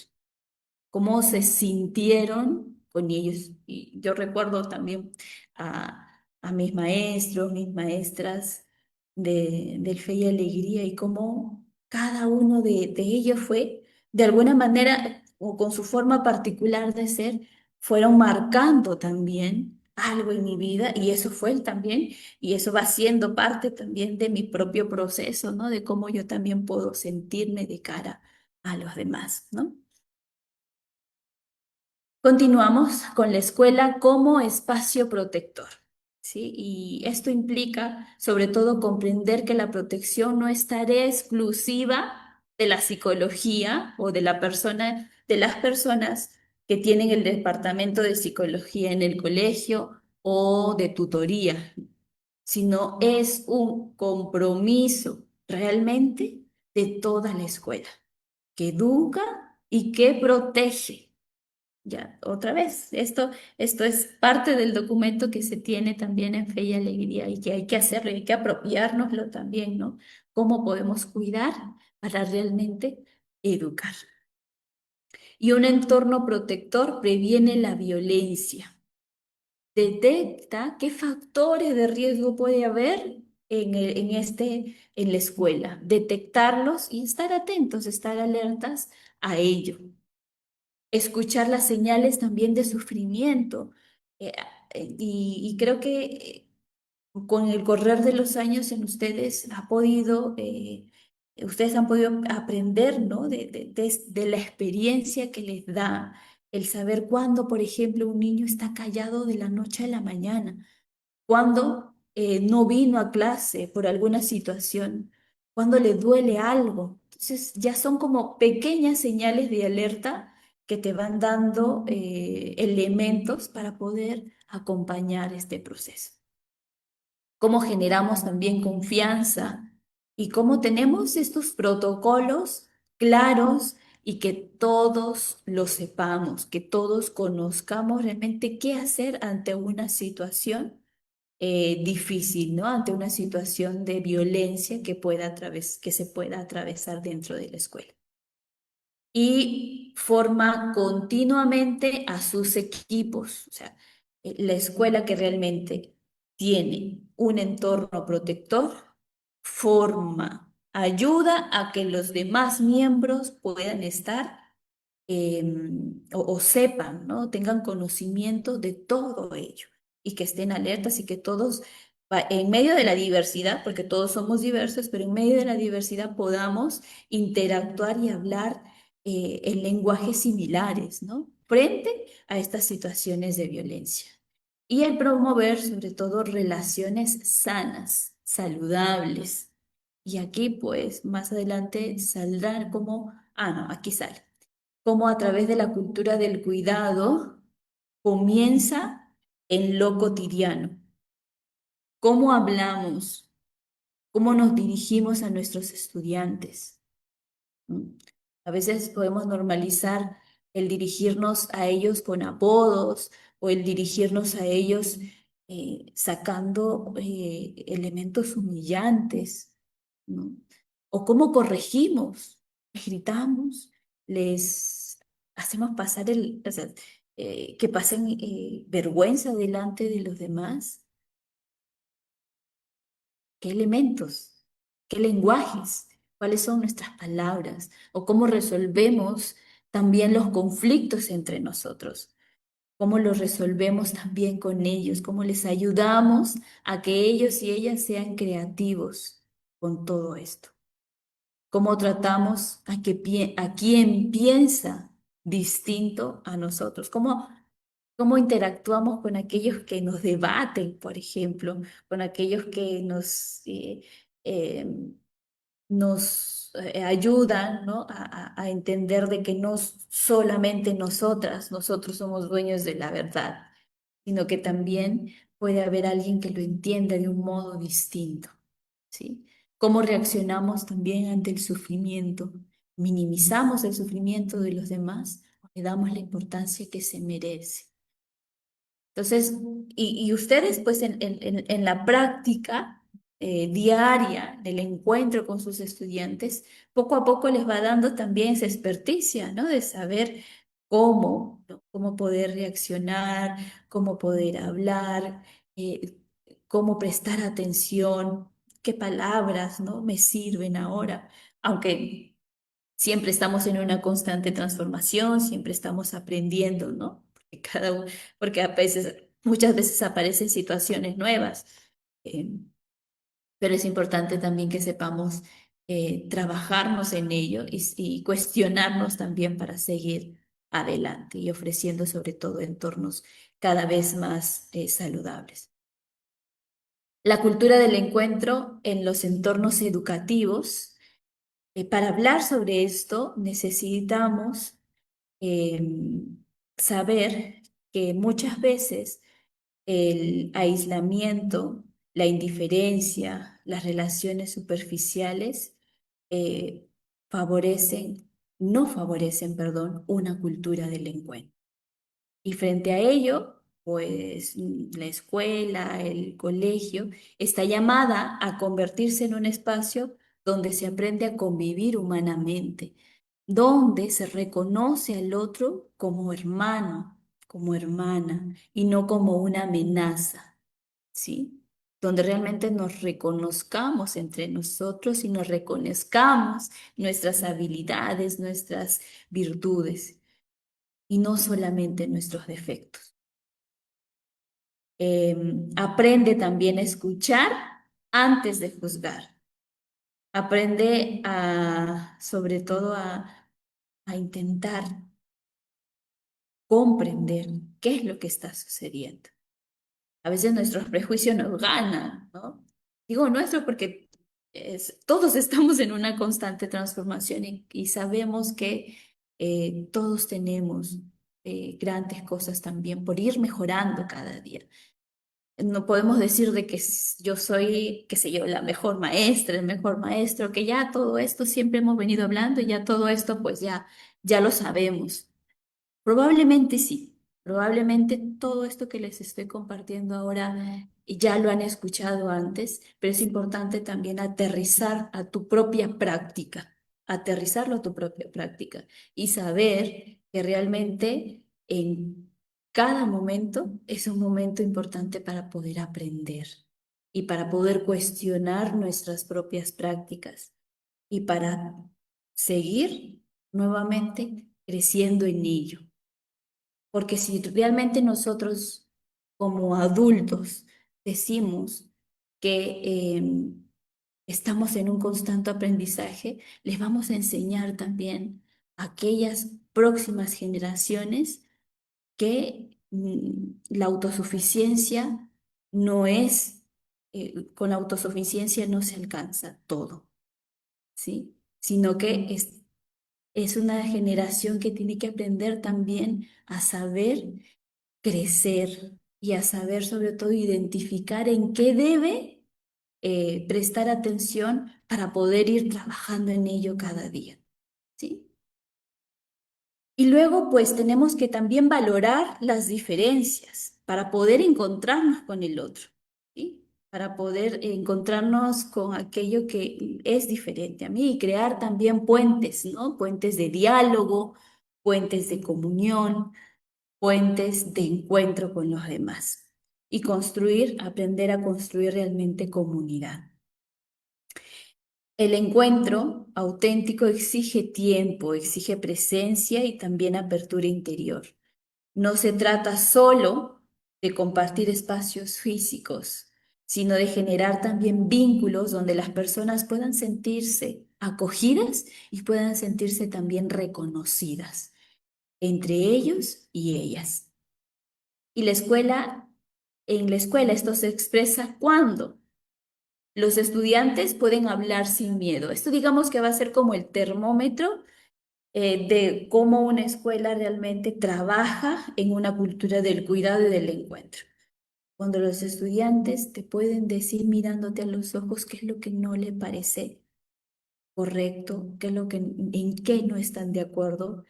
cómo se sintieron con ellos. Y yo recuerdo también a mis maestros, mis maestras del Fe y Alegría, y cómo cada uno de ellos fue, de alguna manera, o con su forma particular de ser, fueron marcando también algo en mi vida, y eso fue él también, y eso va siendo parte también de mi propio proceso, ¿no? De cómo yo también puedo sentirme de cara a los demás, ¿no? Continuamos con la escuela como espacio protector, ¿sí? Y esto implica, sobre todo, comprender que la protección no es tarea exclusiva de la psicología o de de las personas que tienen el departamento de psicología en el colegio o de tutoría, sino es un compromiso realmente de toda la escuela, que educa y que protege. Ya, otra vez, esto es parte del documento que se tiene también en Fe y Alegría, y que hay que hacerlo, y hay que apropiárnoslo también, ¿no? ¿Cómo podemos cuidar para realmente educar? Y un entorno protector previene la violencia. Detecta qué factores de riesgo puede haber en la escuela. Detectarlos y estar atentos, estar alertas a ello. Escuchar las señales también de sufrimiento. Eh, y creo que con el correr de los años en ustedes han podido aprender, ¿no? De la experiencia que les da el saber cuándo, por ejemplo, un niño está callado de la noche a la mañana, cuando no vino a clase por alguna situación, cuando le duele algo. Entonces ya son como pequeñas señales de alerta que te van dando elementos para poder acompañar este proceso. Cómo generamos también confianza y cómo tenemos estos protocolos claros y que todos lo sepamos, que todos conozcamos realmente qué hacer ante una situación difícil, ¿no? Ante una situación de violencia que se pueda atravesar dentro de la escuela. Y forma continuamente a sus equipos, o sea, la escuela que realmente tiene un entorno protector ayuda a que los demás miembros puedan estar o sepan, ¿no? Tengan conocimiento de todo ello y que estén alertas, y que todos, en medio de la diversidad, porque todos somos diversos, pero en medio de la diversidad podamos interactuar y hablar en lenguajes similares, ¿no? Frente a estas situaciones de violencia. Y el promover, sobre todo, relaciones sanas, saludables. Y aquí, pues, más adelante saldrá como, no, aquí sale, cómo a través de la cultura del cuidado comienza en lo cotidiano. Cómo hablamos, cómo nos dirigimos a nuestros estudiantes. A veces podemos normalizar el dirigirnos a ellos con apodos, o el dirigirnos a ellos sacando elementos humillantes, ¿no? O cómo corregimos, les gritamos, les hacemos pasar que pasen vergüenza delante de los demás. ¿Qué elementos? ¿Qué lenguajes? ¿Cuáles son nuestras palabras? ¿O cómo resolvemos también los conflictos entre nosotros? cómo lo resolvemos también con ellos, cómo les ayudamos a que ellos y ellas sean creativos con todo esto. Cómo tratamos a quien piensa distinto a nosotros, cómo interactuamos con aquellos que nos debaten, por ejemplo, con aquellos que eh, nos ayudan, ¿no? a entender de que no solamente nosotros somos dueños de la verdad, sino que también puede haber alguien que lo entienda de un modo distinto, ¿sí? Cómo reaccionamos también ante el sufrimiento. ¿Minimizamos el sufrimiento de los demás o le damos la importancia que se merece? Entonces, y ustedes pues en la práctica diaria del encuentro con sus estudiantes, poco a poco les va dando también esa experticia, ¿no? De saber cómo, ¿no? Cómo poder reaccionar, cómo poder hablar, eh, cómo prestar atención, qué palabras, ¿no? Me sirven ahora, aunque siempre estamos en una constante transformación, siempre estamos aprendiendo, ¿no? Porque muchas veces aparecen situaciones nuevas, eh, pero es importante también que sepamos trabajarnos en ello y cuestionarnos también para seguir adelante y ofreciendo sobre todo entornos cada vez más saludables. La cultura del encuentro en los entornos educativos. Para hablar sobre esto necesitamos saber que muchas veces el aislamiento, la indiferencia, las relaciones superficiales eh, no favorecen, perdón, una cultura del encuentro. Y frente a ello, pues la escuela, el colegio, está llamada a convertirse en un espacio donde se aprende a convivir humanamente, donde se reconoce al otro como hermano, como hermana, y no como una amenaza, ¿sí? Donde realmente nos reconozcamos entre nosotros y nos reconozcamos nuestras habilidades, nuestras virtudes y no solamente nuestros defectos. Aprende también a escuchar antes de juzgar. Aprende sobre todo a intentar comprender qué es lo que está sucediendo. A veces nuestros prejuicios nos ganan, ¿no? Digo nuestro porque todos estamos en una constante transformación y sabemos que todos tenemos grandes cosas también por ir mejorando cada día. No podemos decir de que yo soy, qué sé yo, la mejor maestra, el mejor maestro, que ya todo esto siempre hemos venido hablando y ya todo esto pues ya lo sabemos. Probablemente sí, probablemente todo esto que les estoy compartiendo ahora ya lo han escuchado antes, pero es importante también aterrizar a tu propia práctica, aterrizarlo a tu propia práctica y saber que realmente en cada momento es un momento importante para poder aprender y para poder cuestionar nuestras propias prácticas y para seguir nuevamente creciendo en ello. Porque si realmente nosotros como adultos decimos que estamos en un constante aprendizaje, les vamos a enseñar también a aquellas próximas generaciones que la autosuficiencia no es, con la autosuficiencia no se alcanza todo, ¿sí? Sino que es una generación que tiene que aprender también a saber crecer y a saber sobre todo identificar en qué debe prestar atención para poder ir trabajando en ello cada día, ¿sí? Y luego pues tenemos que también valorar las diferencias para poder encontrarnos con el otro, ¿sí? Para poder encontrarnos con aquello que es diferente a mí y crear también puentes, ¿no? Puentes de diálogo, puentes de comunión, puentes de encuentro con los demás y aprender a construir realmente comunidad. El encuentro auténtico exige tiempo, exige presencia y también apertura interior. No se trata solo de compartir espacios físicos, sino de generar también vínculos donde las personas puedan sentirse acogidas y puedan sentirse también reconocidas entre ellos y ellas. Y en la escuela esto se expresa cuando los estudiantes pueden hablar sin miedo. Esto digamos que va a ser como el termómetro de cómo una escuela realmente trabaja en una cultura del cuidado y del encuentro. Cuando los estudiantes te pueden decir mirándote a los ojos qué es lo que no le parece correcto, qué es lo que, en qué no están de acuerdo,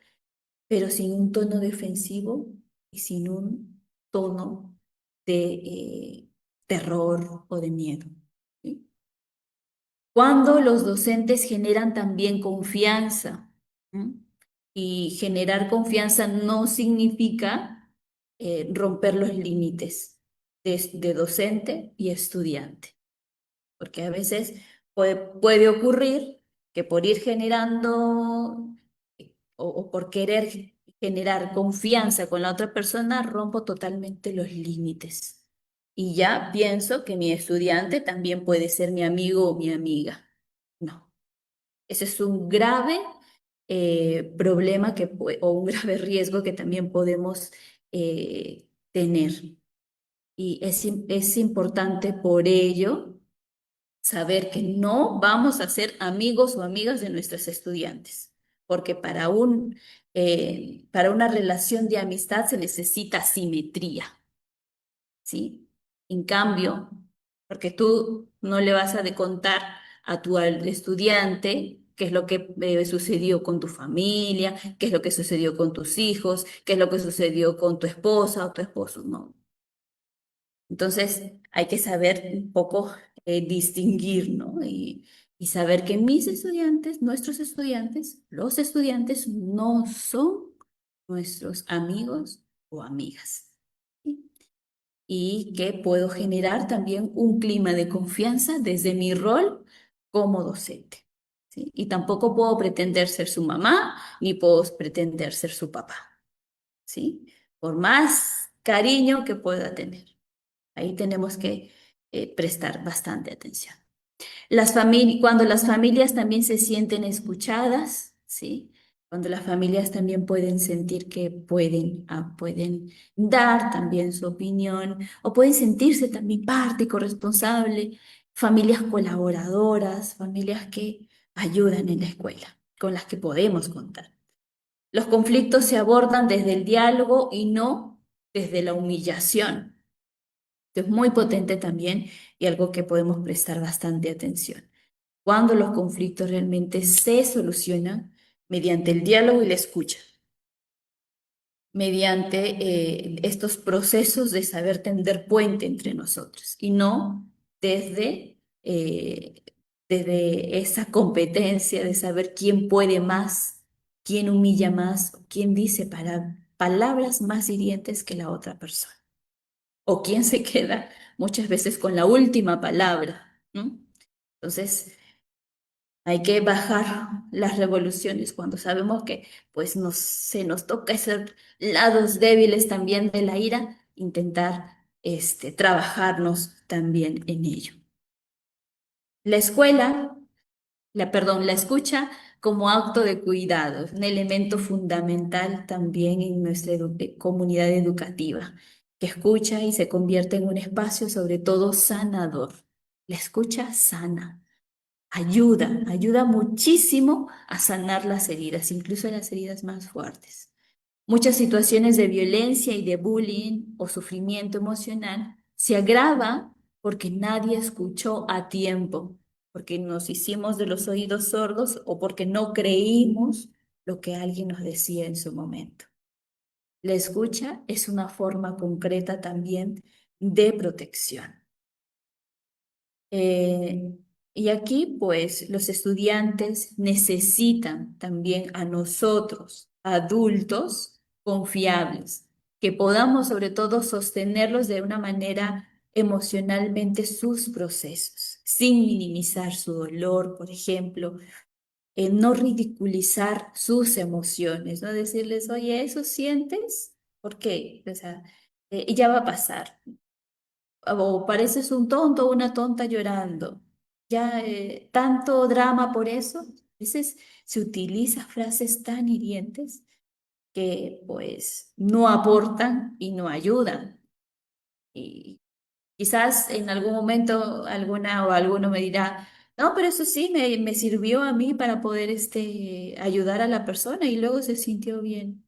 pero sin un tono defensivo y sin un tono de terror o de miedo. ¿Sí? Cuando los docentes generan también confianza, ¿m? Y generar confianza no significa romper los límites de docente y estudiante, porque a veces puede ocurrir que por ir generando o por querer generar confianza con la otra persona, rompo totalmente los límites. Y ya pienso que mi estudiante también puede ser mi amigo o mi amiga. No, ese es un grave problema o un grave riesgo que también podemos tener. Y es importante por ello saber que no vamos a ser amigos o amigas de nuestros estudiantes, porque para una relación de amistad se necesita simetría, ¿sí? En cambio, porque tú no le vas a de contar a tu al estudiante qué es lo que sucedió con tu familia, qué es lo que sucedió con tus hijos, qué es lo que sucedió con tu esposa o tu esposo, no. Entonces hay que saber un poco distinguir, ¿no? Y saber que mis estudiantes, nuestros estudiantes, los estudiantes no son nuestros amigos o amigas. ¿Sí? Y que puedo generar también un clima de confianza desde mi rol como docente. ¿Sí? Y tampoco puedo pretender ser su mamá ni puedo pretender ser su papá. ¿Sí? Por más cariño que pueda tener. Ahí tenemos que prestar bastante atención. Cuando las familias también se sienten escuchadas, ¿sí? Cuando las familias también pueden sentir que pueden dar también su opinión o pueden sentirse también parte y corresponsable, familias colaboradoras, familias que ayudan en la escuela, con las que podemos contar. Los conflictos se abordan desde el diálogo y no desde la humillación. Esto es muy potente también y algo que podemos prestar bastante atención. Cuando los conflictos realmente se solucionan mediante el diálogo y la escucha, mediante estos procesos de saber tender puente entre nosotros y no eh, desde esa competencia de saber quién puede más, quién humilla más, quién dice palabras más hirientes que la otra persona o quién se queda muchas veces con la última palabra, ¿no? Entonces, hay que bajar las revoluciones cuando sabemos que pues se nos toca ser lados débiles también de la ira, intentar trabajarnos también en ello. La escuela, la escucha como acto de cuidado, es un elemento fundamental también en nuestra comunidad educativa, que escucha y se convierte en un espacio sobre todo sanador. La escucha sana, ayuda muchísimo a sanar las heridas, incluso las heridas más fuertes. Muchas situaciones de violencia y de bullying o sufrimiento emocional se agravan porque nadie escuchó a tiempo, porque nos hicimos de los oídos sordos o porque no creímos lo que alguien nos decía en su momento. La escucha es una forma concreta también de protección. Y aquí, pues, los estudiantes necesitan también a nosotros, adultos confiables, que podamos sobre todo sostenerlos de una manera emocionalmente sus procesos, sin minimizar su dolor, por ejemplo, no ridiculizar sus emociones, no decirles, oye, ¿eso sientes? ¿Por qué? O sea, ya va a pasar. O pareces un tonto o una tonta llorando. Ya tanto drama por eso. A veces se utilizan frases tan hirientes que pues no aportan y no ayudan. Y quizás en algún momento alguna o alguno me dirá, no, pero eso sí me sirvió a mí para poder ayudar a la persona y luego se sintió bien.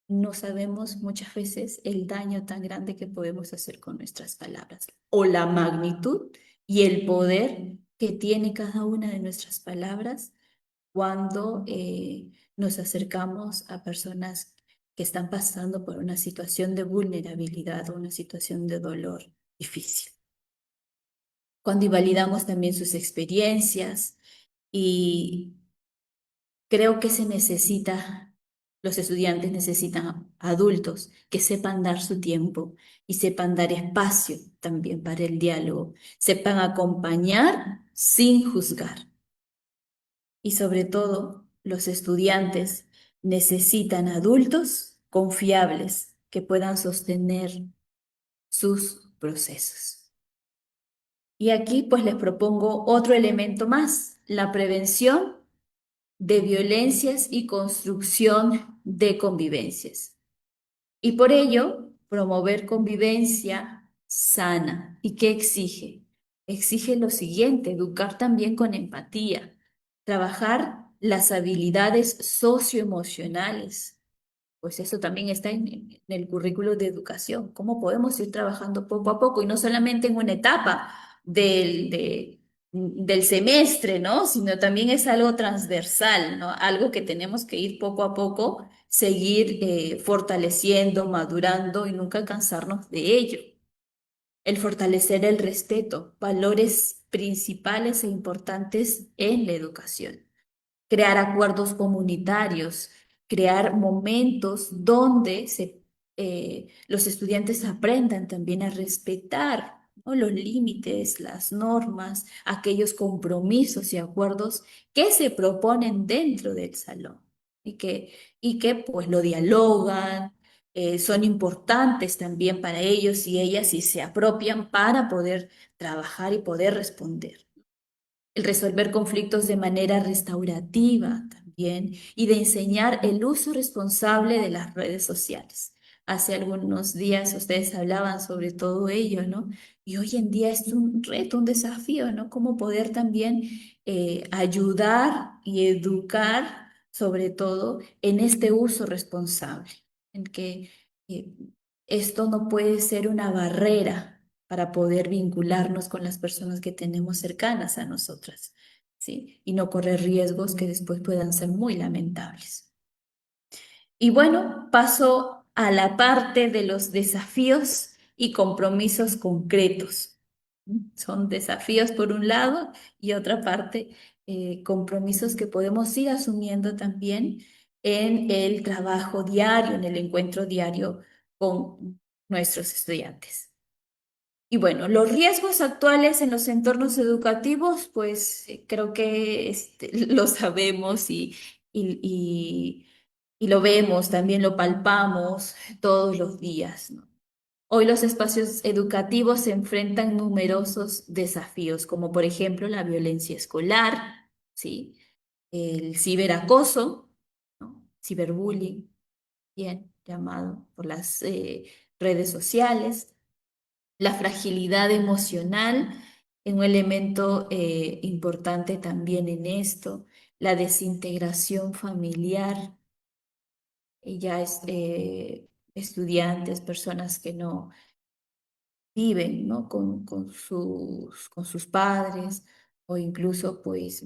No sabemos muchas veces el daño tan grande que podemos hacer con nuestras palabras o la magnitud y el poder que tiene cada una de nuestras palabras cuando nos acercamos a personas que están pasando por una situación de vulnerabilidad o una situación de dolor difícil. Cuando invalidamos también sus experiencias y creo que los estudiantes necesitan adultos que sepan dar su tiempo y sepan dar espacio también para el diálogo, sepan acompañar sin juzgar. Y sobre todo, los estudiantes necesitan adultos confiables que puedan sostener sus procesos. Y aquí pues les propongo otro elemento más, la prevención de violencias y construcción de convivencias. Y por ello, promover convivencia sana. ¿Y qué exige? Exige lo siguiente, educar también con empatía, trabajar las habilidades socioemocionales, pues eso también está en el currículo de educación. ¿Cómo podemos ir trabajando poco a poco y no solamente en una etapa del semestre, ¿no? Sino también es algo transversal, ¿no? Algo que tenemos que ir poco a poco, seguir fortaleciendo, madurando y nunca cansarnos de ello. El fortalecer el respeto, valores principales e importantes en la educación, crear acuerdos comunitarios, crear momentos donde los estudiantes aprendan también a respetar, ¿no?, los límites, las normas, aquellos compromisos y acuerdos que se proponen dentro del salón y que pues lo dialogan. Son importantes también para ellos y ellas y se apropian para poder trabajar y poder responder. El resolver conflictos de manera restaurativa también y de enseñar el uso responsable de las redes sociales. Hace algunos días ustedes hablaban sobre todo ello, ¿no? Y hoy en día es un reto, un desafío, ¿no? Cómo poder también ayudar y educar, sobre todo, en este uso responsable, en que eh, esto no puede ser una barrera para poder vincularnos con las personas que tenemos cercanas a nosotras, ¿sí? Y no correr riesgos que después puedan ser muy lamentables. Y bueno, paso a la parte de los desafíos y compromisos concretos. Son desafíos por un lado y otra parte, compromisos que podemos ir asumiendo también en el trabajo diario, en el encuentro diario con nuestros estudiantes. Y bueno, los riesgos actuales en los entornos educativos, pues creo que lo sabemos y, y lo vemos, también lo palpamos todos los días, ¿no? Hoy los espacios educativos se enfrentan numerosos desafíos, como por ejemplo la violencia escolar, ¿sí? El ciberacoso, ¿no? Ciberbullying, bien llamado por las redes sociales, la fragilidad emocional es un elemento importante también en esto, la desintegración familiar, ya es estudiantes, personas que no viven, ¿no?, con sus padres o incluso pues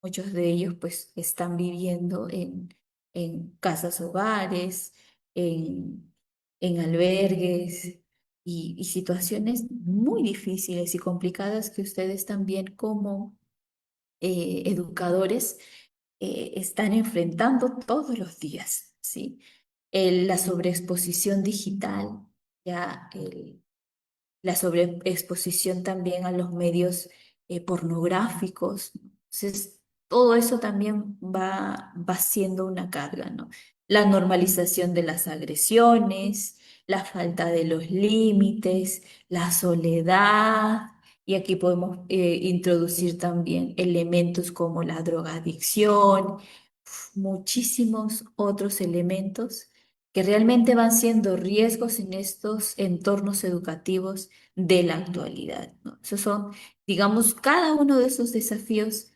muchos de ellos pues están viviendo en casas hogares, en albergues y situaciones muy difíciles y complicadas que ustedes también como educadores están enfrentando todos los días, ¿sí? La sobreexposición digital, ya la sobreexposición también a los medios pornográficos. Entonces, todo eso también va siendo una carga, ¿no? la normalización de las agresiones, la falta de los límites, la soledad. Y aquí podemos introducir también elementos como la drogadicción, muchísimos otros elementos que realmente van siendo riesgos en estos entornos educativos de la actualidad, ¿no? Esos son, digamos, cada uno de esos desafíos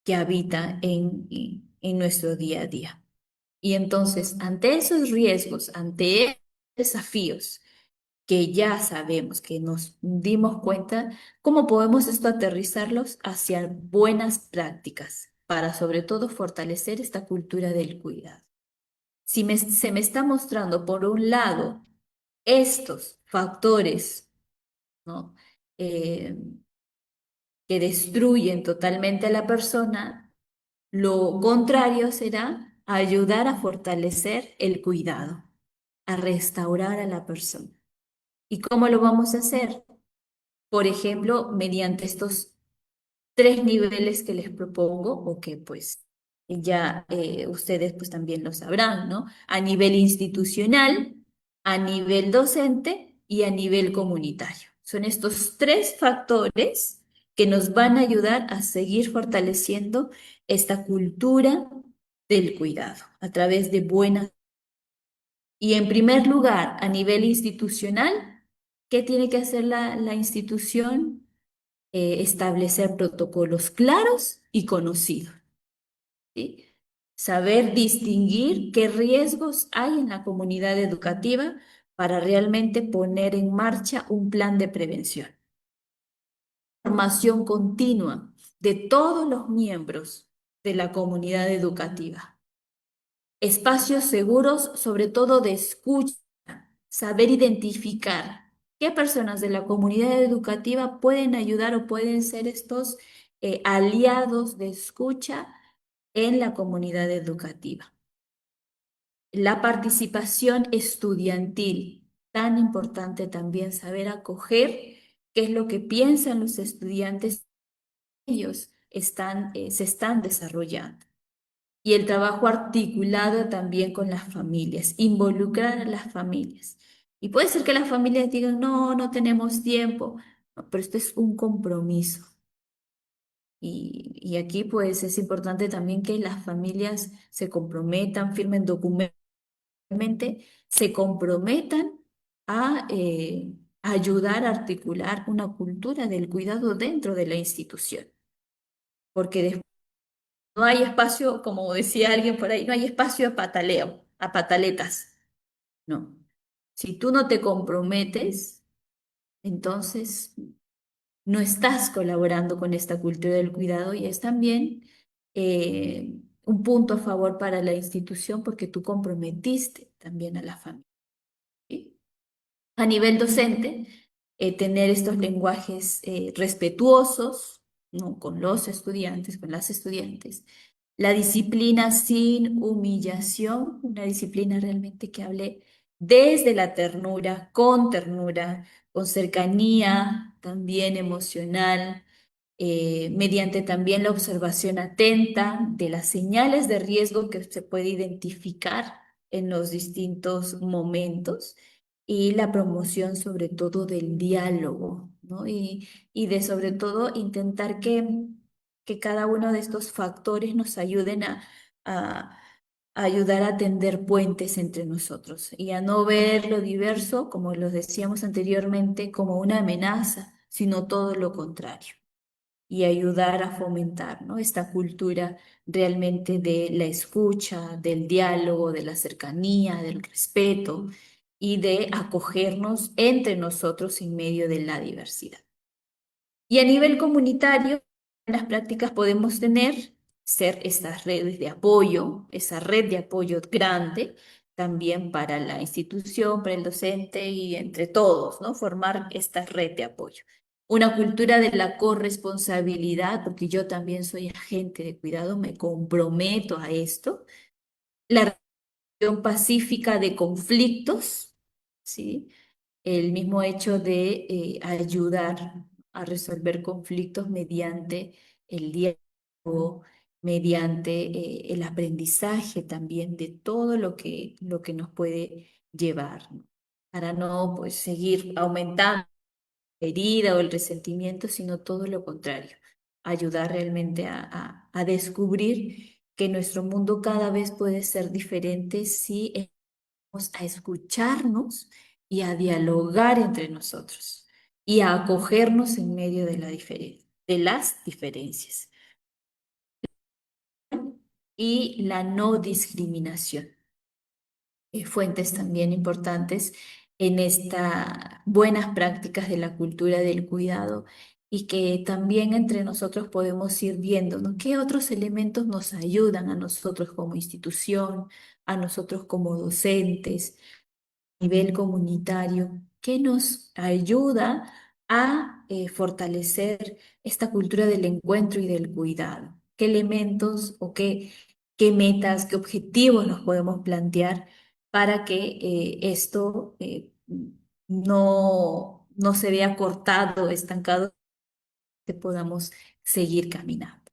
que habita en nuestro día a día. Y entonces, ante esos riesgos, ante esos desafíos que ya sabemos, que nos dimos cuenta, ¿cómo podemos esto aterrizarlos hacia buenas prácticas para sobre todo fortalecer esta cultura del cuidado? Si se me está mostrando, por un lado, estos factores, ¿no? Eh, que destruyen totalmente a la persona, lo contrario será ayudar a fortalecer el cuidado, a restaurar a la persona. ¿Y cómo lo vamos a hacer? Por ejemplo, mediante estos tres niveles que les propongo, o que pues ya ustedes pues también lo sabrán, ¿no? A nivel institucional, a nivel docente y a nivel comunitario. Son estos tres factores que nos van a ayudar a seguir fortaleciendo esta cultura del cuidado a través de buenas. Y en primer lugar, a nivel institucional, ¿qué tiene que hacer la institución? Establecer protocolos claros y conocidos, ¿sí? Saber distinguir qué riesgos hay en la comunidad educativa para realmente poner en marcha un plan de prevención. Formación continua de todos los miembros de la comunidad educativa. Espacios seguros, sobre todo de escucha, saber identificar qué personas de la comunidad educativa pueden ayudar o pueden ser estos aliados de escucha en la comunidad educativa. La participación estudiantil, tan importante también saber acoger qué es lo que piensan los estudiantes, ellos se están desarrollando. Y el trabajo articulado también con las familias, involucrar a las familias. Y puede ser que las familias digan, no, no tenemos tiempo, no, pero esto es un compromiso. Y aquí pues es importante también que las familias se comprometan, firmen documentos, se comprometan a ayudar a articular una cultura del cuidado dentro de la institución. Porque después no hay espacio, como decía alguien por ahí, no hay espacio a pataleo, a pataletas. No. Si tú no te comprometes, entonces no estás colaborando con esta cultura del cuidado y es también un punto a favor para la institución porque tú comprometiste también a la familia. ¿Sí? A nivel docente, tener estos lenguajes respetuosos, ¿no? Con los estudiantes, con las estudiantes. La disciplina sin humillación, una disciplina realmente que hable desde la ternura, con cercanía también emocional, mediante también la observación atenta de las señales de riesgo que se puede identificar en los distintos momentos y la promoción sobre todo del diálogo, ¿no? Y de sobre todo intentar que cada uno de estos factores nos ayuden a ayudar a tender puentes entre nosotros y a no ver lo diverso, como lo decíamos anteriormente, como una amenaza, sino todo lo contrario y ayudar a fomentar, ¿no? Esta cultura realmente de la escucha, del diálogo, de la cercanía, del respeto y de acogernos entre nosotros en medio de la diversidad. Y a nivel comunitario, en las prácticas podemos tener, ser estas redes de apoyo, esa red de apoyo grande, también para la institución, para el docente y entre todos, ¿no? Formar esta red de apoyo. Una cultura de la corresponsabilidad, porque yo también soy agente de cuidado, me comprometo a esto. La resolución pacífica de conflictos, ¿sí? El mismo hecho de ayudar a resolver conflictos mediante el diálogo, mediante el aprendizaje también de todo lo que nos puede llevar, ¿no? Para no pues, seguir aumentando la herida o el resentimiento, sino todo lo contrario, ayudar realmente a descubrir que nuestro mundo cada vez puede ser diferente si empezamos a escucharnos y a dialogar entre nosotros y a acogernos en medio de de las diferencias y la no discriminación. Fuentes también importantes en estas buenas prácticas de la cultura del cuidado y que también entre nosotros podemos ir viendo, ¿no? ¿Qué otros elementos nos ayudan a nosotros como institución, a nosotros como docentes, a nivel comunitario? ¿Qué nos ayuda a fortalecer esta cultura del encuentro y del cuidado? ¿Qué elementos o qué metas, qué objetivos nos podemos plantear para que esto no se vea cortado, estancado, que podamos seguir caminando?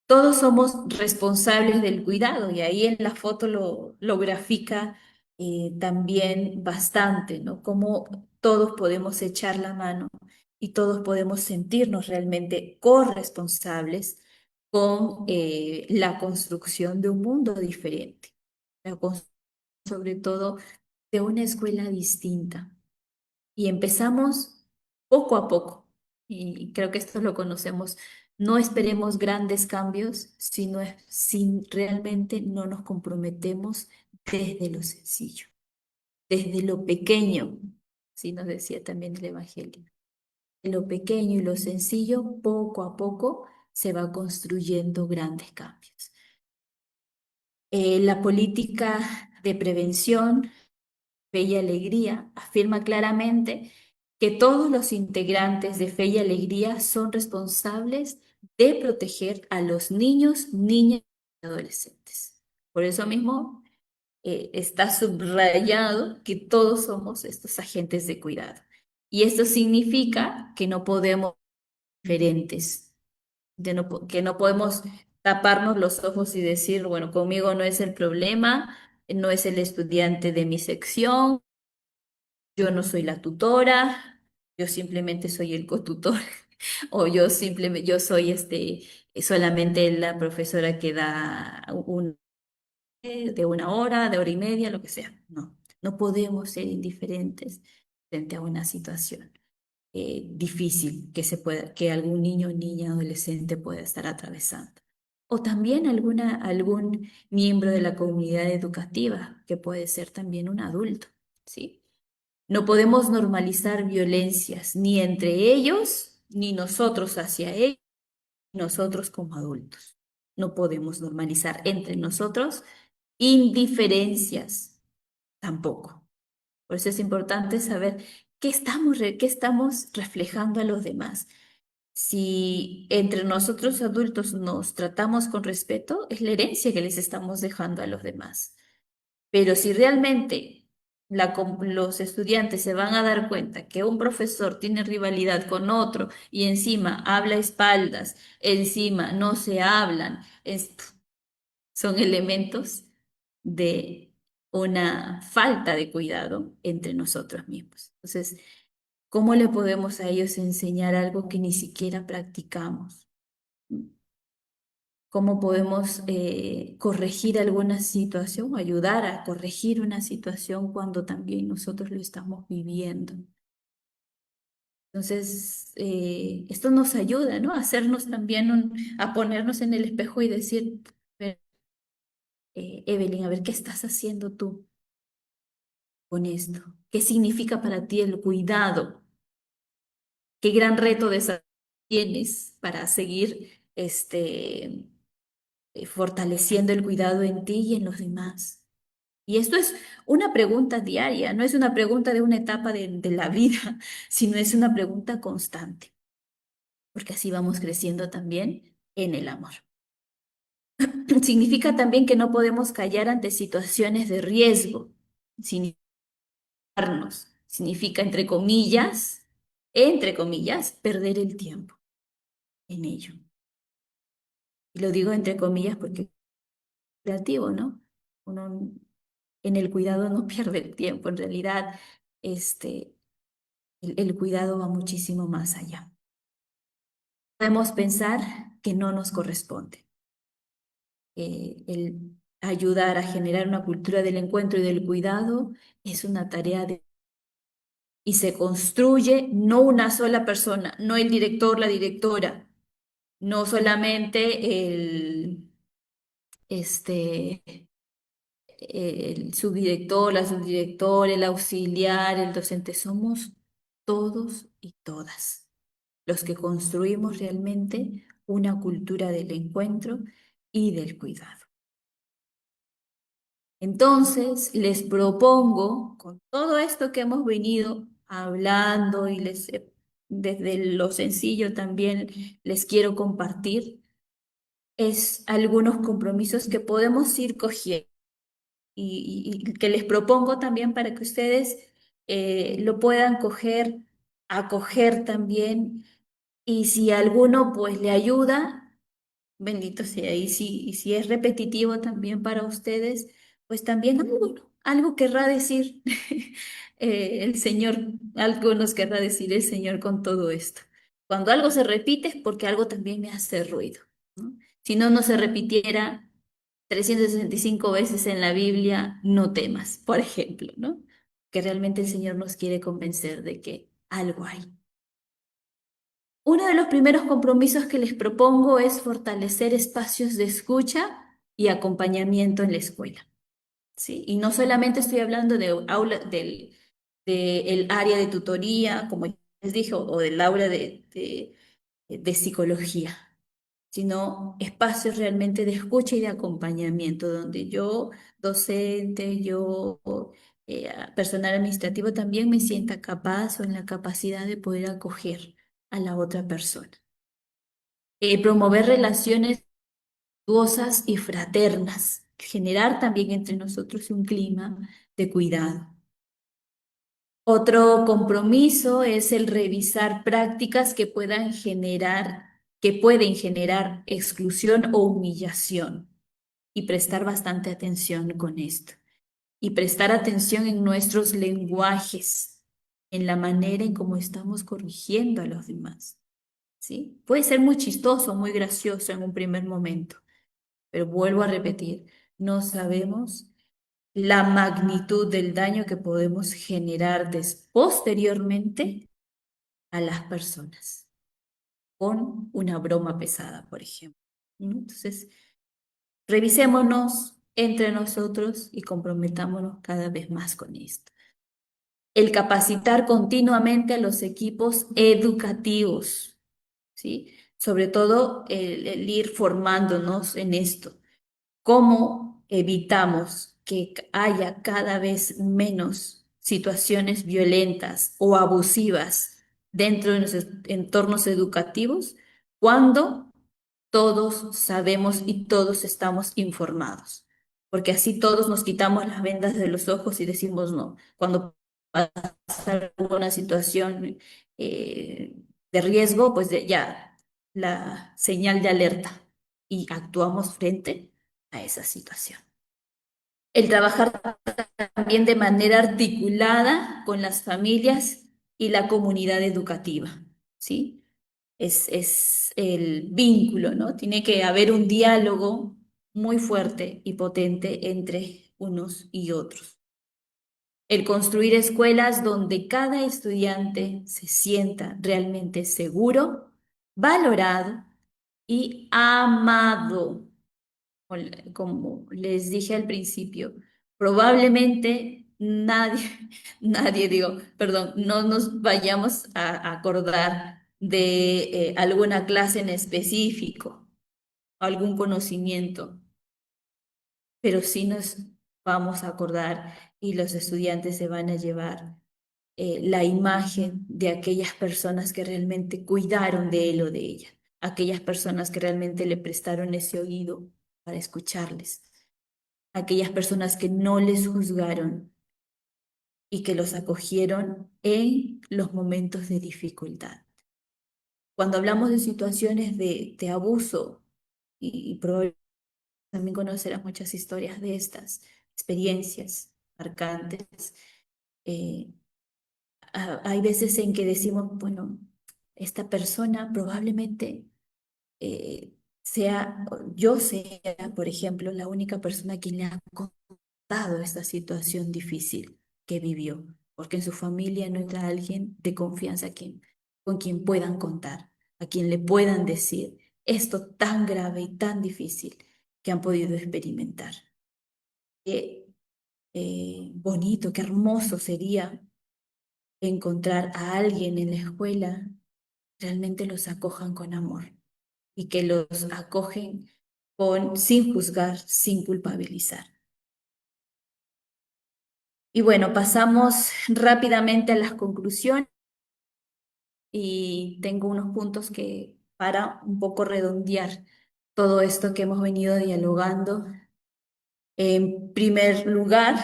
Todos somos responsables del cuidado y ahí en la foto lo grafica también bastante, ¿no? Cómo todos podemos echar la mano y todos podemos sentirnos realmente corresponsables con la construcción de un mundo diferente, la construcción sobre todo de una escuela distinta. Y empezamos poco a poco, y creo que esto lo conocemos. No esperemos grandes cambios si realmente no nos comprometemos desde lo sencillo, desde lo pequeño, así nos decía también el Evangelio. De lo pequeño y lo sencillo, poco a poco se va construyendo grandes cambios. La política de prevención, Fe y Alegría, afirma claramente que todos los integrantes de Fe y Alegría son responsables de proteger a los niños, niñas y adolescentes. Por eso mismo está subrayado que todos somos estos agentes de cuidado. Y esto significa que no podemos ser diferentes, que no podemos taparnos los ojos y decir, bueno, conmigo no es el problema, no es el estudiante de mi sección, yo no soy la tutora, yo simplemente soy el cotutor, o yo soy solamente la profesora que da de una hora, de hora y media, lo que sea. No, no podemos ser indiferentes frente a una situación difícil que algún niño, niña, adolescente pueda estar atravesando. O también algún miembro de la comunidad educativa, que puede ser también un adulto, ¿sí? No podemos normalizar violencias ni entre ellos, ni nosotros hacia ellos, ni nosotros como adultos. No podemos normalizar entre nosotros indiferencias tampoco. Por eso es importante saber qué estamos reflejando a los demás. Si entre nosotros adultos nos tratamos con respeto, es la herencia que les estamos dejando a los demás. Pero si realmente los estudiantes se van a dar cuenta que un profesor tiene rivalidad con otro y encima habla a espaldas, encima no se hablan, son elementos de una falta de cuidado entre nosotros mismos. Entonces, ¿cómo le podemos a ellos enseñar algo que ni siquiera practicamos? ¿Cómo podemos corregir alguna situación o ayudar a corregir una situación cuando también nosotros lo estamos viviendo? Entonces, esto nos ayuda, ¿no? A hacernos también, a ponernos en el espejo y decir, Evelyn, a ver, ¿qué estás haciendo tú con esto? ¿Qué significa para ti el cuidado? ¿Qué gran reto tienes para seguir fortaleciendo el cuidado en ti y en los demás? Y esto es una pregunta diaria, no es una pregunta de una etapa de la vida, sino es una pregunta constante, porque así vamos creciendo también en el amor. Significa también que no podemos callar ante situaciones de riesgo, significa, entre comillas, perder el tiempo en ello. Y lo digo entre comillas porque es creativo, ¿no? Uno en el cuidado no pierde el tiempo, en realidad el cuidado va muchísimo más allá. Podemos pensar que no nos corresponde. El ayudar a generar una cultura del encuentro y del cuidado es una tarea y se construye no una sola persona, no el director, la directora, no solamente el subdirector, la subdirectora, el auxiliar, el docente, somos todos y todas los que construimos realmente una cultura del encuentro y del cuidado. Entonces, les propongo, con todo esto que hemos venido hablando y desde lo sencillo también les quiero compartir, es algunos compromisos que podemos ir cogiendo y que les propongo también para que ustedes lo puedan coger, acoger también, y si alguno pues le ayuda, bendito sea, y si es repetitivo también para ustedes, pues también algo querrá decir el Señor, algo nos querrá decir el Señor con todo esto. Cuando algo se repite es porque algo también me hace ruido, ¿no? Si no, no se repitiera 365 veces en la Biblia, no temas, por ejemplo, ¿no? Que realmente el Señor nos quiere convencer de que algo hay. Uno de los primeros compromisos que les propongo es fortalecer espacios de escucha y acompañamiento en la escuela, ¿sí? Y no solamente estoy hablando del área de tutoría, como les dije, o del aula de psicología, sino espacios realmente de escucha y de acompañamiento, donde yo, docente, yo, personal administrativo, también me sienta capaz o en la capacidad de poder acoger a la otra persona. Promover relaciones respetuosas y fraternas, generar también entre nosotros un clima de cuidado. Otro compromiso es el revisar prácticas que pueden generar exclusión o humillación y prestar bastante atención con esto. Y prestar atención en nuestros lenguajes, en la manera en cómo estamos corrigiendo a los demás, ¿sí? Puede ser muy chistoso, muy gracioso en un primer momento, pero vuelvo a repetir, no sabemos la magnitud del daño que podemos generar posteriormente a las personas con una broma pesada, por ejemplo. Entonces, revisémonos entre nosotros y comprometámonos cada vez más con esto. El capacitar continuamente a los equipos educativos, ¿sí? Sobre todo el ir formándonos en esto. ¿Cómo evitamos que haya cada vez menos situaciones violentas o abusivas dentro de nuestros entornos educativos cuando todos sabemos y todos estamos informados? Porque así todos nos quitamos las vendas de los ojos y decimos no. Cuando pasa alguna situación de riesgo, pues ya la señal de alerta y actuamos frente a esa situación. El trabajar también de manera articulada con las familias y la comunidad educativa, ¿sí? Es el vínculo, ¿no? Tiene que haber un diálogo muy fuerte y potente entre unos y otros. El construir escuelas donde cada estudiante se sienta realmente seguro, valorado y amado. Como les dije al principio, probablemente no nos vayamos a acordar de alguna clase en específico, algún conocimiento, pero sí nos vamos a acordar y los estudiantes se van a llevar la imagen de aquellas personas que realmente cuidaron de él o de ella, aquellas personas que realmente le prestaron ese oído para escucharles, aquellas personas que no les juzgaron y que los acogieron en los momentos de dificultad. Cuando hablamos de situaciones de abuso y probablemente también conocerás muchas historias de estas experiencias marcantes. Eh, Hay veces en que decimos, bueno, esta persona probablemente sea, yo sea, por ejemplo, la única persona a quien le ha contado esta situación difícil que vivió, porque en su familia no entra alguien de confianza con quien puedan contar, a quien le puedan decir esto tan grave y tan difícil que han podido experimentar. Qué bonito, qué hermoso sería encontrar a alguien en la escuela, realmente los acojan con amor y que los acogen sin juzgar, sin culpabilizar. Y bueno, pasamos rápidamente a las conclusiones y tengo unos puntos que para un poco redondear todo esto que hemos venido dialogando. En primer lugar,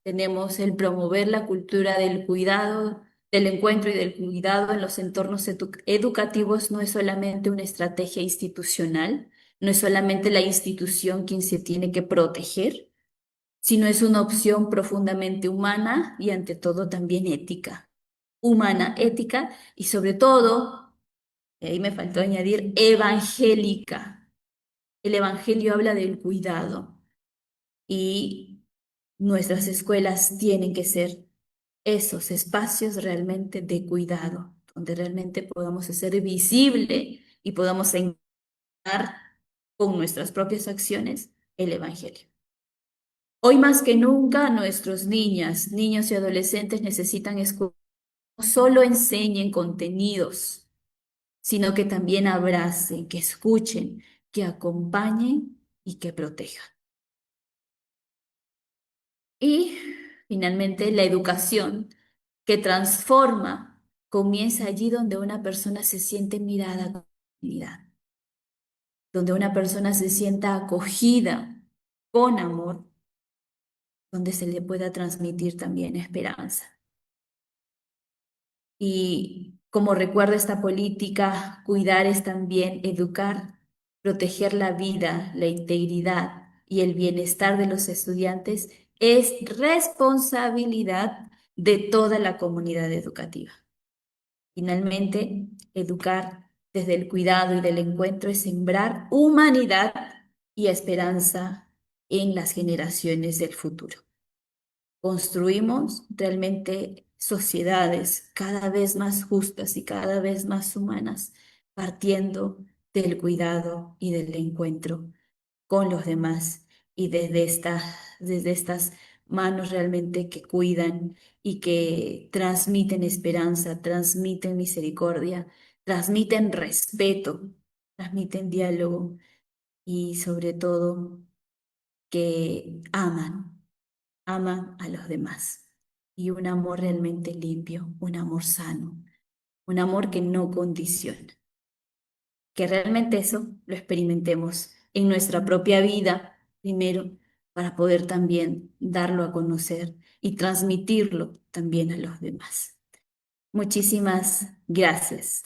tenemos el promover la cultura del cuidado, del encuentro y del cuidado en los entornos educativos no es solamente una estrategia institucional, no es solamente la institución quien se tiene que proteger, sino es una opción profundamente humana y ante todo también ética. Humana, ética y sobre todo, y ahí me faltó añadir, evangélica. El evangelio habla del cuidado y nuestras escuelas tienen que ser esos espacios realmente de cuidado, donde realmente podamos hacer visible y podamos encarnar con nuestras propias acciones el evangelio. Hoy más que nunca, nuestros niñas, niños y adolescentes necesitan escuchar, no solo enseñen contenidos, sino que también abracen, que escuchen, que acompañen y que protejan. Y finalmente, la educación que transforma comienza allí donde una persona se siente mirada con dignidad, donde una persona se sienta acogida con amor, donde se le pueda transmitir también esperanza. Y como recuerda esta política, cuidar es también educar, proteger la vida, la integridad y el bienestar de los estudiantes es responsabilidad de toda la comunidad educativa. Finalmente, educar desde el cuidado y del encuentro es sembrar humanidad y esperanza en las generaciones del futuro. Construimos realmente sociedades cada vez más justas y cada vez más humanas, partiendo del cuidado y del encuentro con los demás y desde estas manos realmente que cuidan y que transmiten esperanza, transmiten misericordia, transmiten respeto, transmiten diálogo y sobre todo que aman a los demás. Y un amor realmente limpio, un amor sano, un amor que no condiciona. Que realmente eso lo experimentemos en nuestra propia vida primero para poder también darlo a conocer y transmitirlo también a los demás. Muchísimas gracias.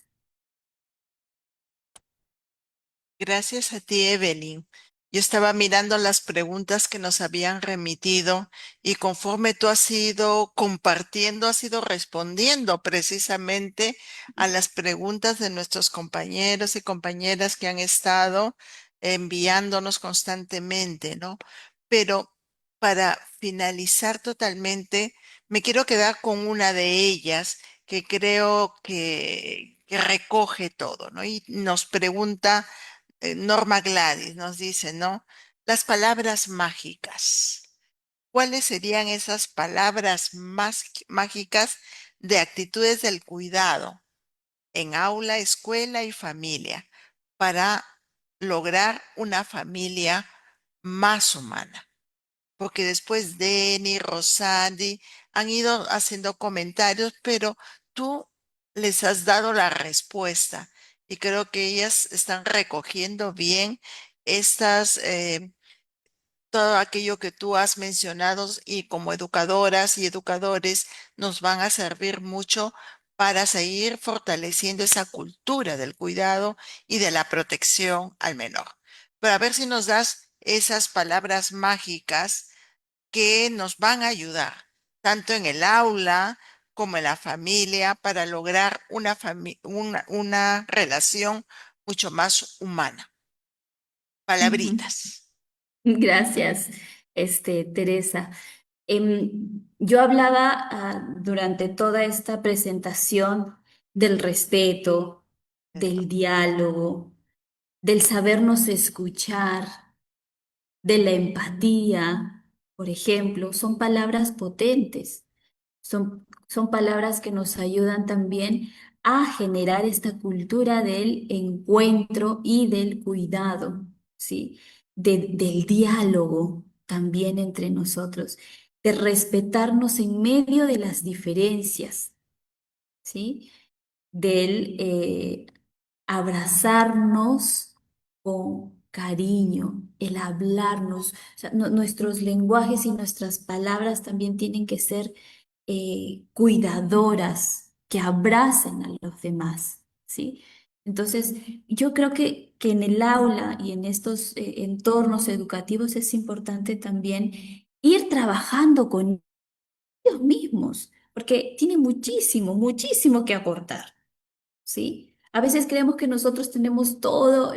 Gracias a ti, Evelyn. Yo estaba mirando las preguntas que nos habían remitido y conforme tú has ido compartiendo, has ido respondiendo precisamente a las preguntas de nuestros compañeros y compañeras que han estado enviándonos constantemente, ¿no? Pero para finalizar totalmente, me quiero quedar con una de ellas que creo que recoge todo, ¿no? Y nos pregunta Norma Gladys nos dice, ¿no? Las palabras mágicas. ¿Cuáles serían esas palabras más mágicas de actitudes del cuidado en aula, escuela y familia para lograr una familia más humana? Porque después Denny, Rosandi han ido haciendo comentarios, pero tú les has dado la respuesta y creo que ellas están recogiendo bien estas, todo aquello que tú has mencionado y como educadoras y educadores nos van a servir mucho para seguir fortaleciendo esa cultura del cuidado y de la protección al menor. Para ver si nos das esas palabras mágicas que nos van a ayudar, tanto en el aula como en la familia, para lograr una relación mucho más humana. Palabritas. Gracias, Teresa. Yo hablaba durante toda esta presentación del respeto, del diálogo, del sabernos escuchar, de la empatía, por ejemplo. Son palabras potentes, son palabras que nos ayudan también a generar esta cultura del encuentro y del cuidado, ¿sí? Del diálogo también entre nosotros, de respetarnos en medio de las diferencias, ¿sí? Del abrazarnos con cariño, el hablarnos. O sea, nuestros lenguajes y nuestras palabras también tienen que ser cuidadoras, que abracen a los demás, ¿sí? Entonces, yo creo que en el aula y en estos entornos educativos es importante también ir trabajando con ellos mismos, porque tienen muchísimo, muchísimo que aportar, ¿sí? A veces creemos que nosotros tenemos todo,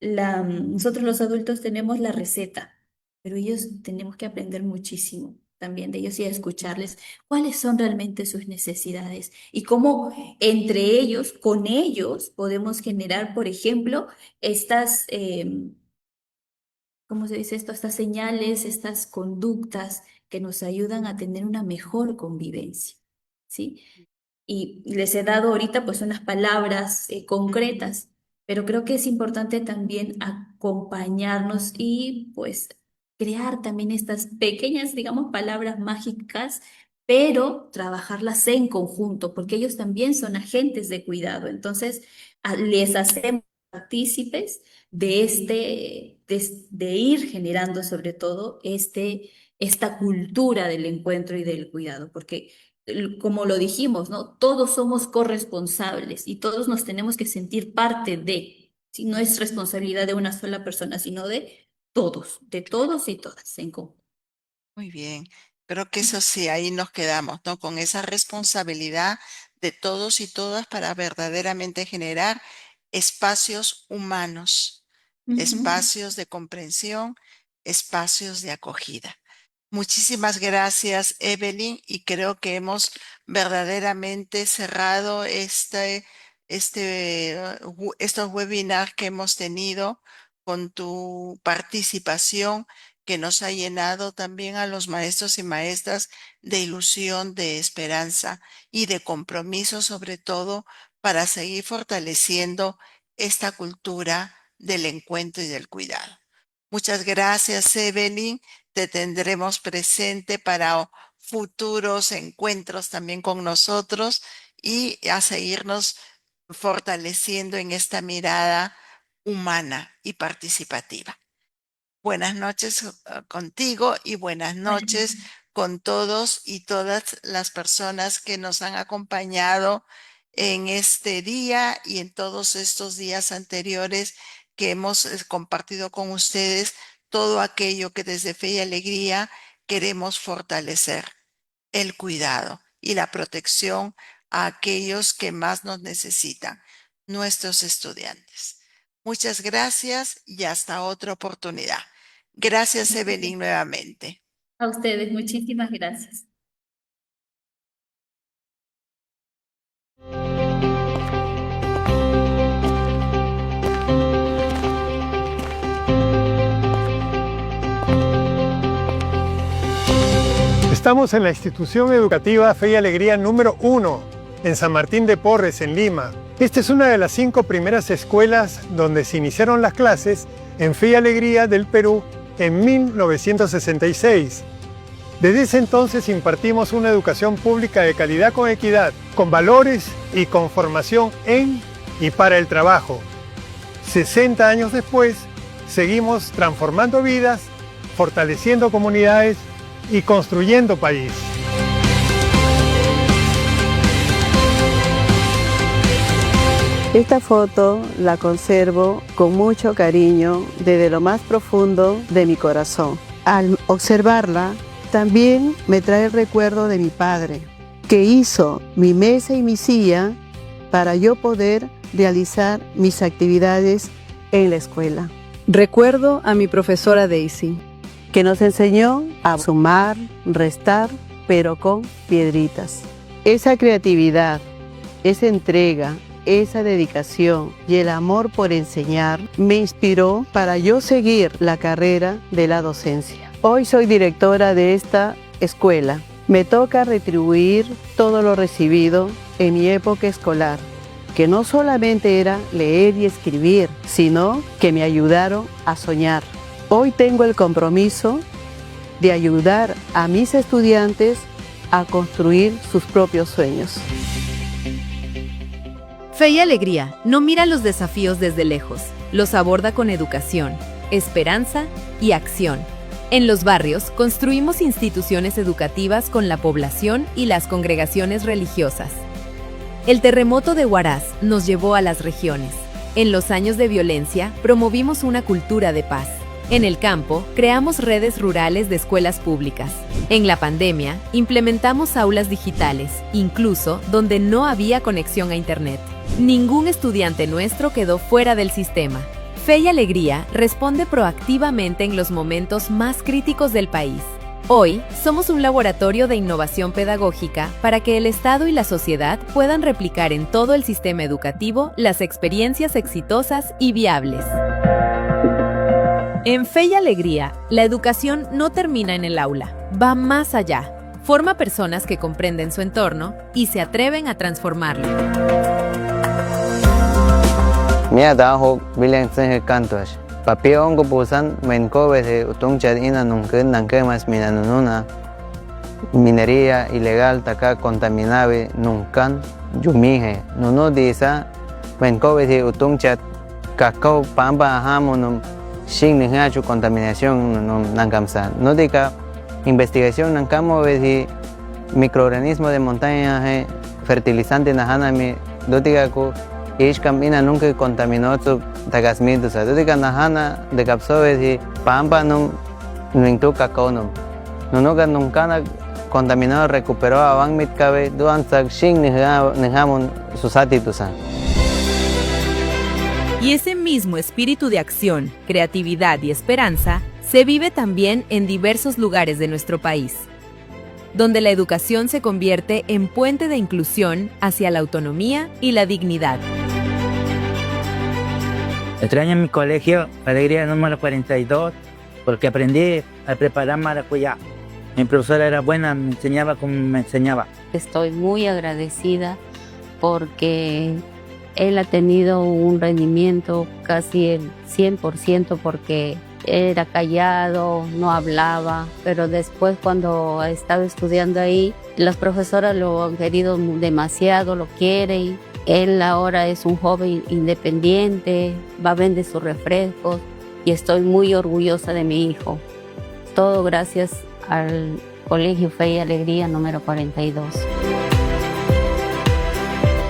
nosotros los adultos tenemos la receta, pero ellos tenemos que aprender muchísimo también de ellos y a escucharles cuáles son realmente sus necesidades y cómo entre ellos, con ellos, podemos generar, por ejemplo, estas, ¿cómo se dice esto? Estas señales, estas conductas que nos ayudan a tener una mejor convivencia, ¿sí? Y les he dado ahorita pues unas palabras concretas, pero creo que es importante también acompañarnos y pues crear también estas pequeñas, digamos, palabras mágicas, pero trabajarlas en conjunto, porque ellos también son agentes de cuidado. Entonces, les hacemos partícipes de de ir generando sobre todo esta cultura del encuentro y del cuidado, porque como lo dijimos, ¿no? Todos somos corresponsables y todos nos tenemos que sentir parte de, si no es responsabilidad de una sola persona, sino de todos y todas en conjunto. Muy bien. Creo que eso sí, ahí nos quedamos, ¿no? Con esa responsabilidad de todos y todas para verdaderamente generar espacios humanos, espacios de comprensión, espacios de acogida. Muchísimas gracias, Evelyn, y creo que hemos verdaderamente cerrado estos webinars que hemos tenido con tu participación, que nos ha llenado también a los maestros y maestras de ilusión, de esperanza y de compromiso, sobre todo para seguir fortaleciendo esta cultura del encuentro y del cuidado. Muchas gracias, Evelyn. Te tendremos presente para futuros encuentros también con nosotros y a seguirnos fortaleciendo en esta mirada humana y participativa. Buenas noches contigo y buenas noches con todos y todas las personas que nos han acompañado en este día y en todos estos días anteriores que hemos compartido con ustedes todo aquello que desde Fe y Alegría queremos fortalecer, el cuidado y la protección a aquellos que más nos necesitan, nuestros estudiantes. Muchas gracias y hasta otra oportunidad. Gracias, Evelyn, nuevamente. A ustedes, muchísimas gracias. Estamos en la institución educativa Fe y Alegría número 1, en San Martín de Porres, en Lima. Esta es una de las 5 primeras escuelas donde se iniciaron las clases en Fe y Alegría del Perú en 1966. Desde ese entonces impartimos una educación pública de calidad con equidad, con valores y con formación en y para el trabajo. 60 años después, seguimos transformando vidas, fortaleciendo comunidades y construyendo país. Esta foto la conservo con mucho cariño desde lo más profundo de mi corazón. Al observarla, también me trae el recuerdo de mi padre, que hizo mi mesa y mi silla para yo poder realizar mis actividades en la escuela. Recuerdo a mi profesora Daisy, que nos enseñó a sumar, restar, pero con piedritas. Esa creatividad, esa entrega, esa dedicación y el amor por enseñar me inspiró para yo seguir la carrera de la docencia. Hoy soy directora de esta escuela. Me toca retribuir todo lo recibido en mi época escolar, que no solamente era leer y escribir, sino que me ayudaron a soñar. Hoy tengo el compromiso de ayudar a mis estudiantes a construir sus propios sueños. Fe y Alegría no mira los desafíos desde lejos, los aborda con educación, esperanza y acción. En los barrios construimos instituciones educativas con la población y las congregaciones religiosas. El terremoto de Huaraz nos llevó a las regiones. En los años de violencia promovimos una cultura de paz. En el campo, creamos redes rurales de escuelas públicas. En la pandemia, implementamos aulas digitales, incluso donde no había conexión a Internet. Ningún estudiante nuestro quedó fuera del sistema. Fe y Alegría responde proactivamente en los momentos más críticos del país. Hoy, somos un laboratorio de innovación pedagógica para que el Estado y la sociedad puedan replicar en todo el sistema educativo las experiencias exitosas y viables. En Fe y Alegría, la educación no termina en el aula, va más allá. Forma personas que comprenden su entorno y se atreven a transformarlo. Mia daho bilang senghe kantosh. Papi ongo pusan menkobe de utung chadina nunken nankemas minanununa. Minería ilegal taka contaminabe nuncan yumije. Nuno disa menkobe de utung chat kakao pamba hamonum sin nihachu contaminación nankamsa. No diga investigación nankamo de microorganismo de montaña fertilizante nahanami dotigaku ishkam ina nunca contaminó tu tagasmitos. Dotika nahana de capsobe de pampa num nintu kakao num. Nunuga nunca contaminado recuperó a bang mitkabe duan sak shin nihamun susatitusan. Y ese mismo espíritu de acción, creatividad y esperanza se vive también en diversos lugares de nuestro país, donde la educación se convierte en puente de inclusión hacia la autonomía y la dignidad. Extraño en mi colegio, Alegría número 42, porque aprendí a preparar maracuyá. Mi profesora era buena, me enseñaba como me enseñaba. Estoy muy agradecida porque él ha tenido un rendimiento casi el 100% porque era callado, no hablaba, pero después cuando ha estado estudiando ahí, las profesoras lo han querido demasiado, lo quieren. Él ahora es un joven independiente, va a vender sus refrescos y estoy muy orgullosa de mi hijo. Todo gracias al Colegio Fe y Alegría número 42.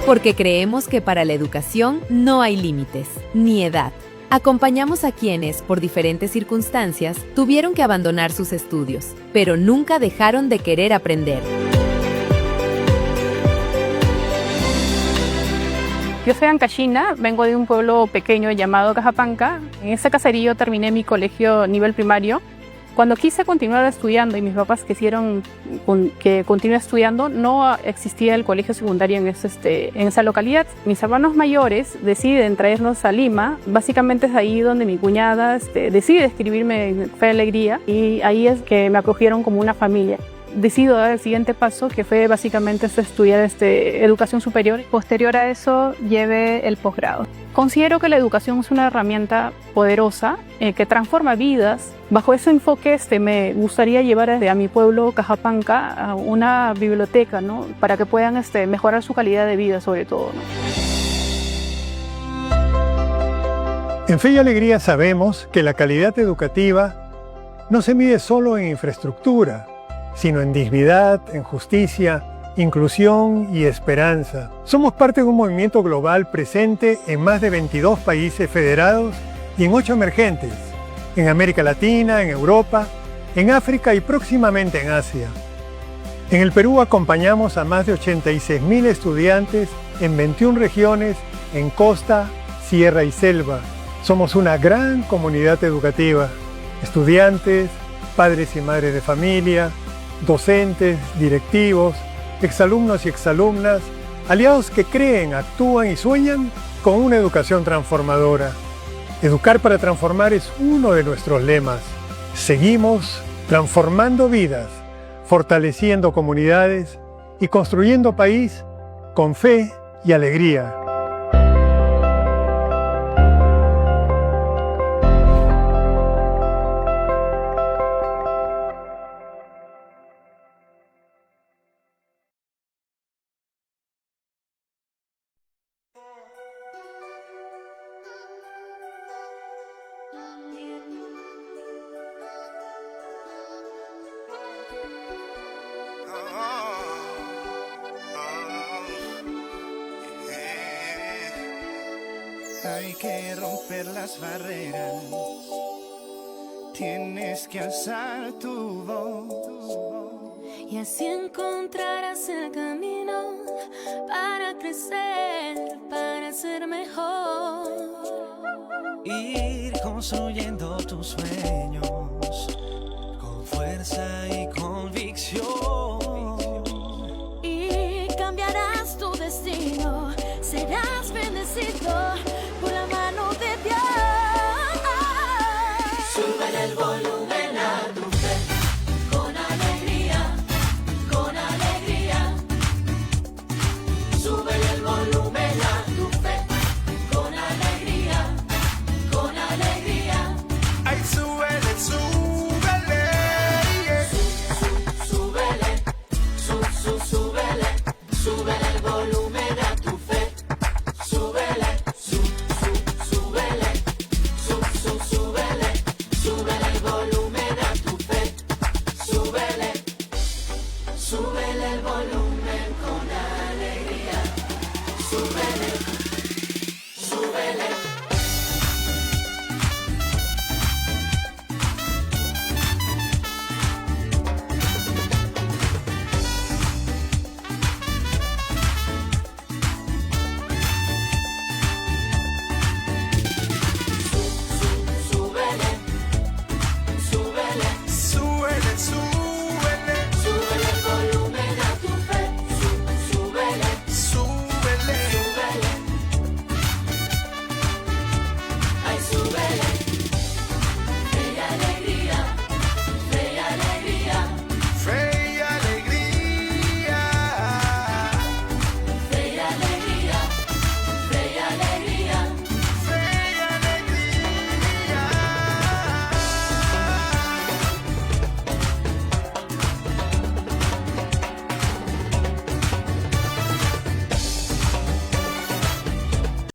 Porque creemos que para la educación no hay límites, ni edad. Acompañamos a quienes, por diferentes circunstancias, tuvieron que abandonar sus estudios, pero nunca dejaron de querer aprender. Yo soy Ancashina, vengo de un pueblo pequeño llamado Cajapanca. En ese caserío terminé mi colegio nivel primario. Cuando quise continuar estudiando y mis papás quisieron que continúe estudiando, no existía el colegio secundario en esa localidad. Mis hermanos mayores deciden traernos a Lima. Básicamente es ahí donde mi cuñada decide escribirme en Fe y Alegría y ahí es que me acogieron como una familia. Decido dar el siguiente paso, que fue básicamente estudiar educación superior. Posterior a eso, llevé el posgrado. Considero que la educación es una herramienta poderosa que transforma vidas. Bajo ese enfoque me gustaría llevar a mi pueblo Cajapanca a una biblioteca, ¿no? Para que puedan mejorar su calidad de vida sobre todo, ¿no? En Fe y Alegría sabemos que la calidad educativa no se mide solo en infraestructura, sino en dignidad, en justicia inclusión y esperanza. Somos parte de un movimiento global presente en más de 22 países federados y en 8 emergentes, en América Latina, en Europa, en África y próximamente en Asia. En el Perú acompañamos a más de 86.000 estudiantes en 21 regiones, en costa, sierra y selva. Somos una gran comunidad educativa. Estudiantes, padres y madres de familia, docentes, directivos, exalumnos y exalumnas, aliados que creen, actúan y sueñan con una educación transformadora. Educar para transformar es uno de nuestros lemas. Seguimos transformando vidas, fortaleciendo comunidades y construyendo país con fe y alegría. Hay que romper las barreras, tienes que alzar tu voz y así encontrarás el camino para crecer, para ser mejor. Ir construyendo tus sueños con fuerza y convicción. Y cambiarás tu destino, serás bendecido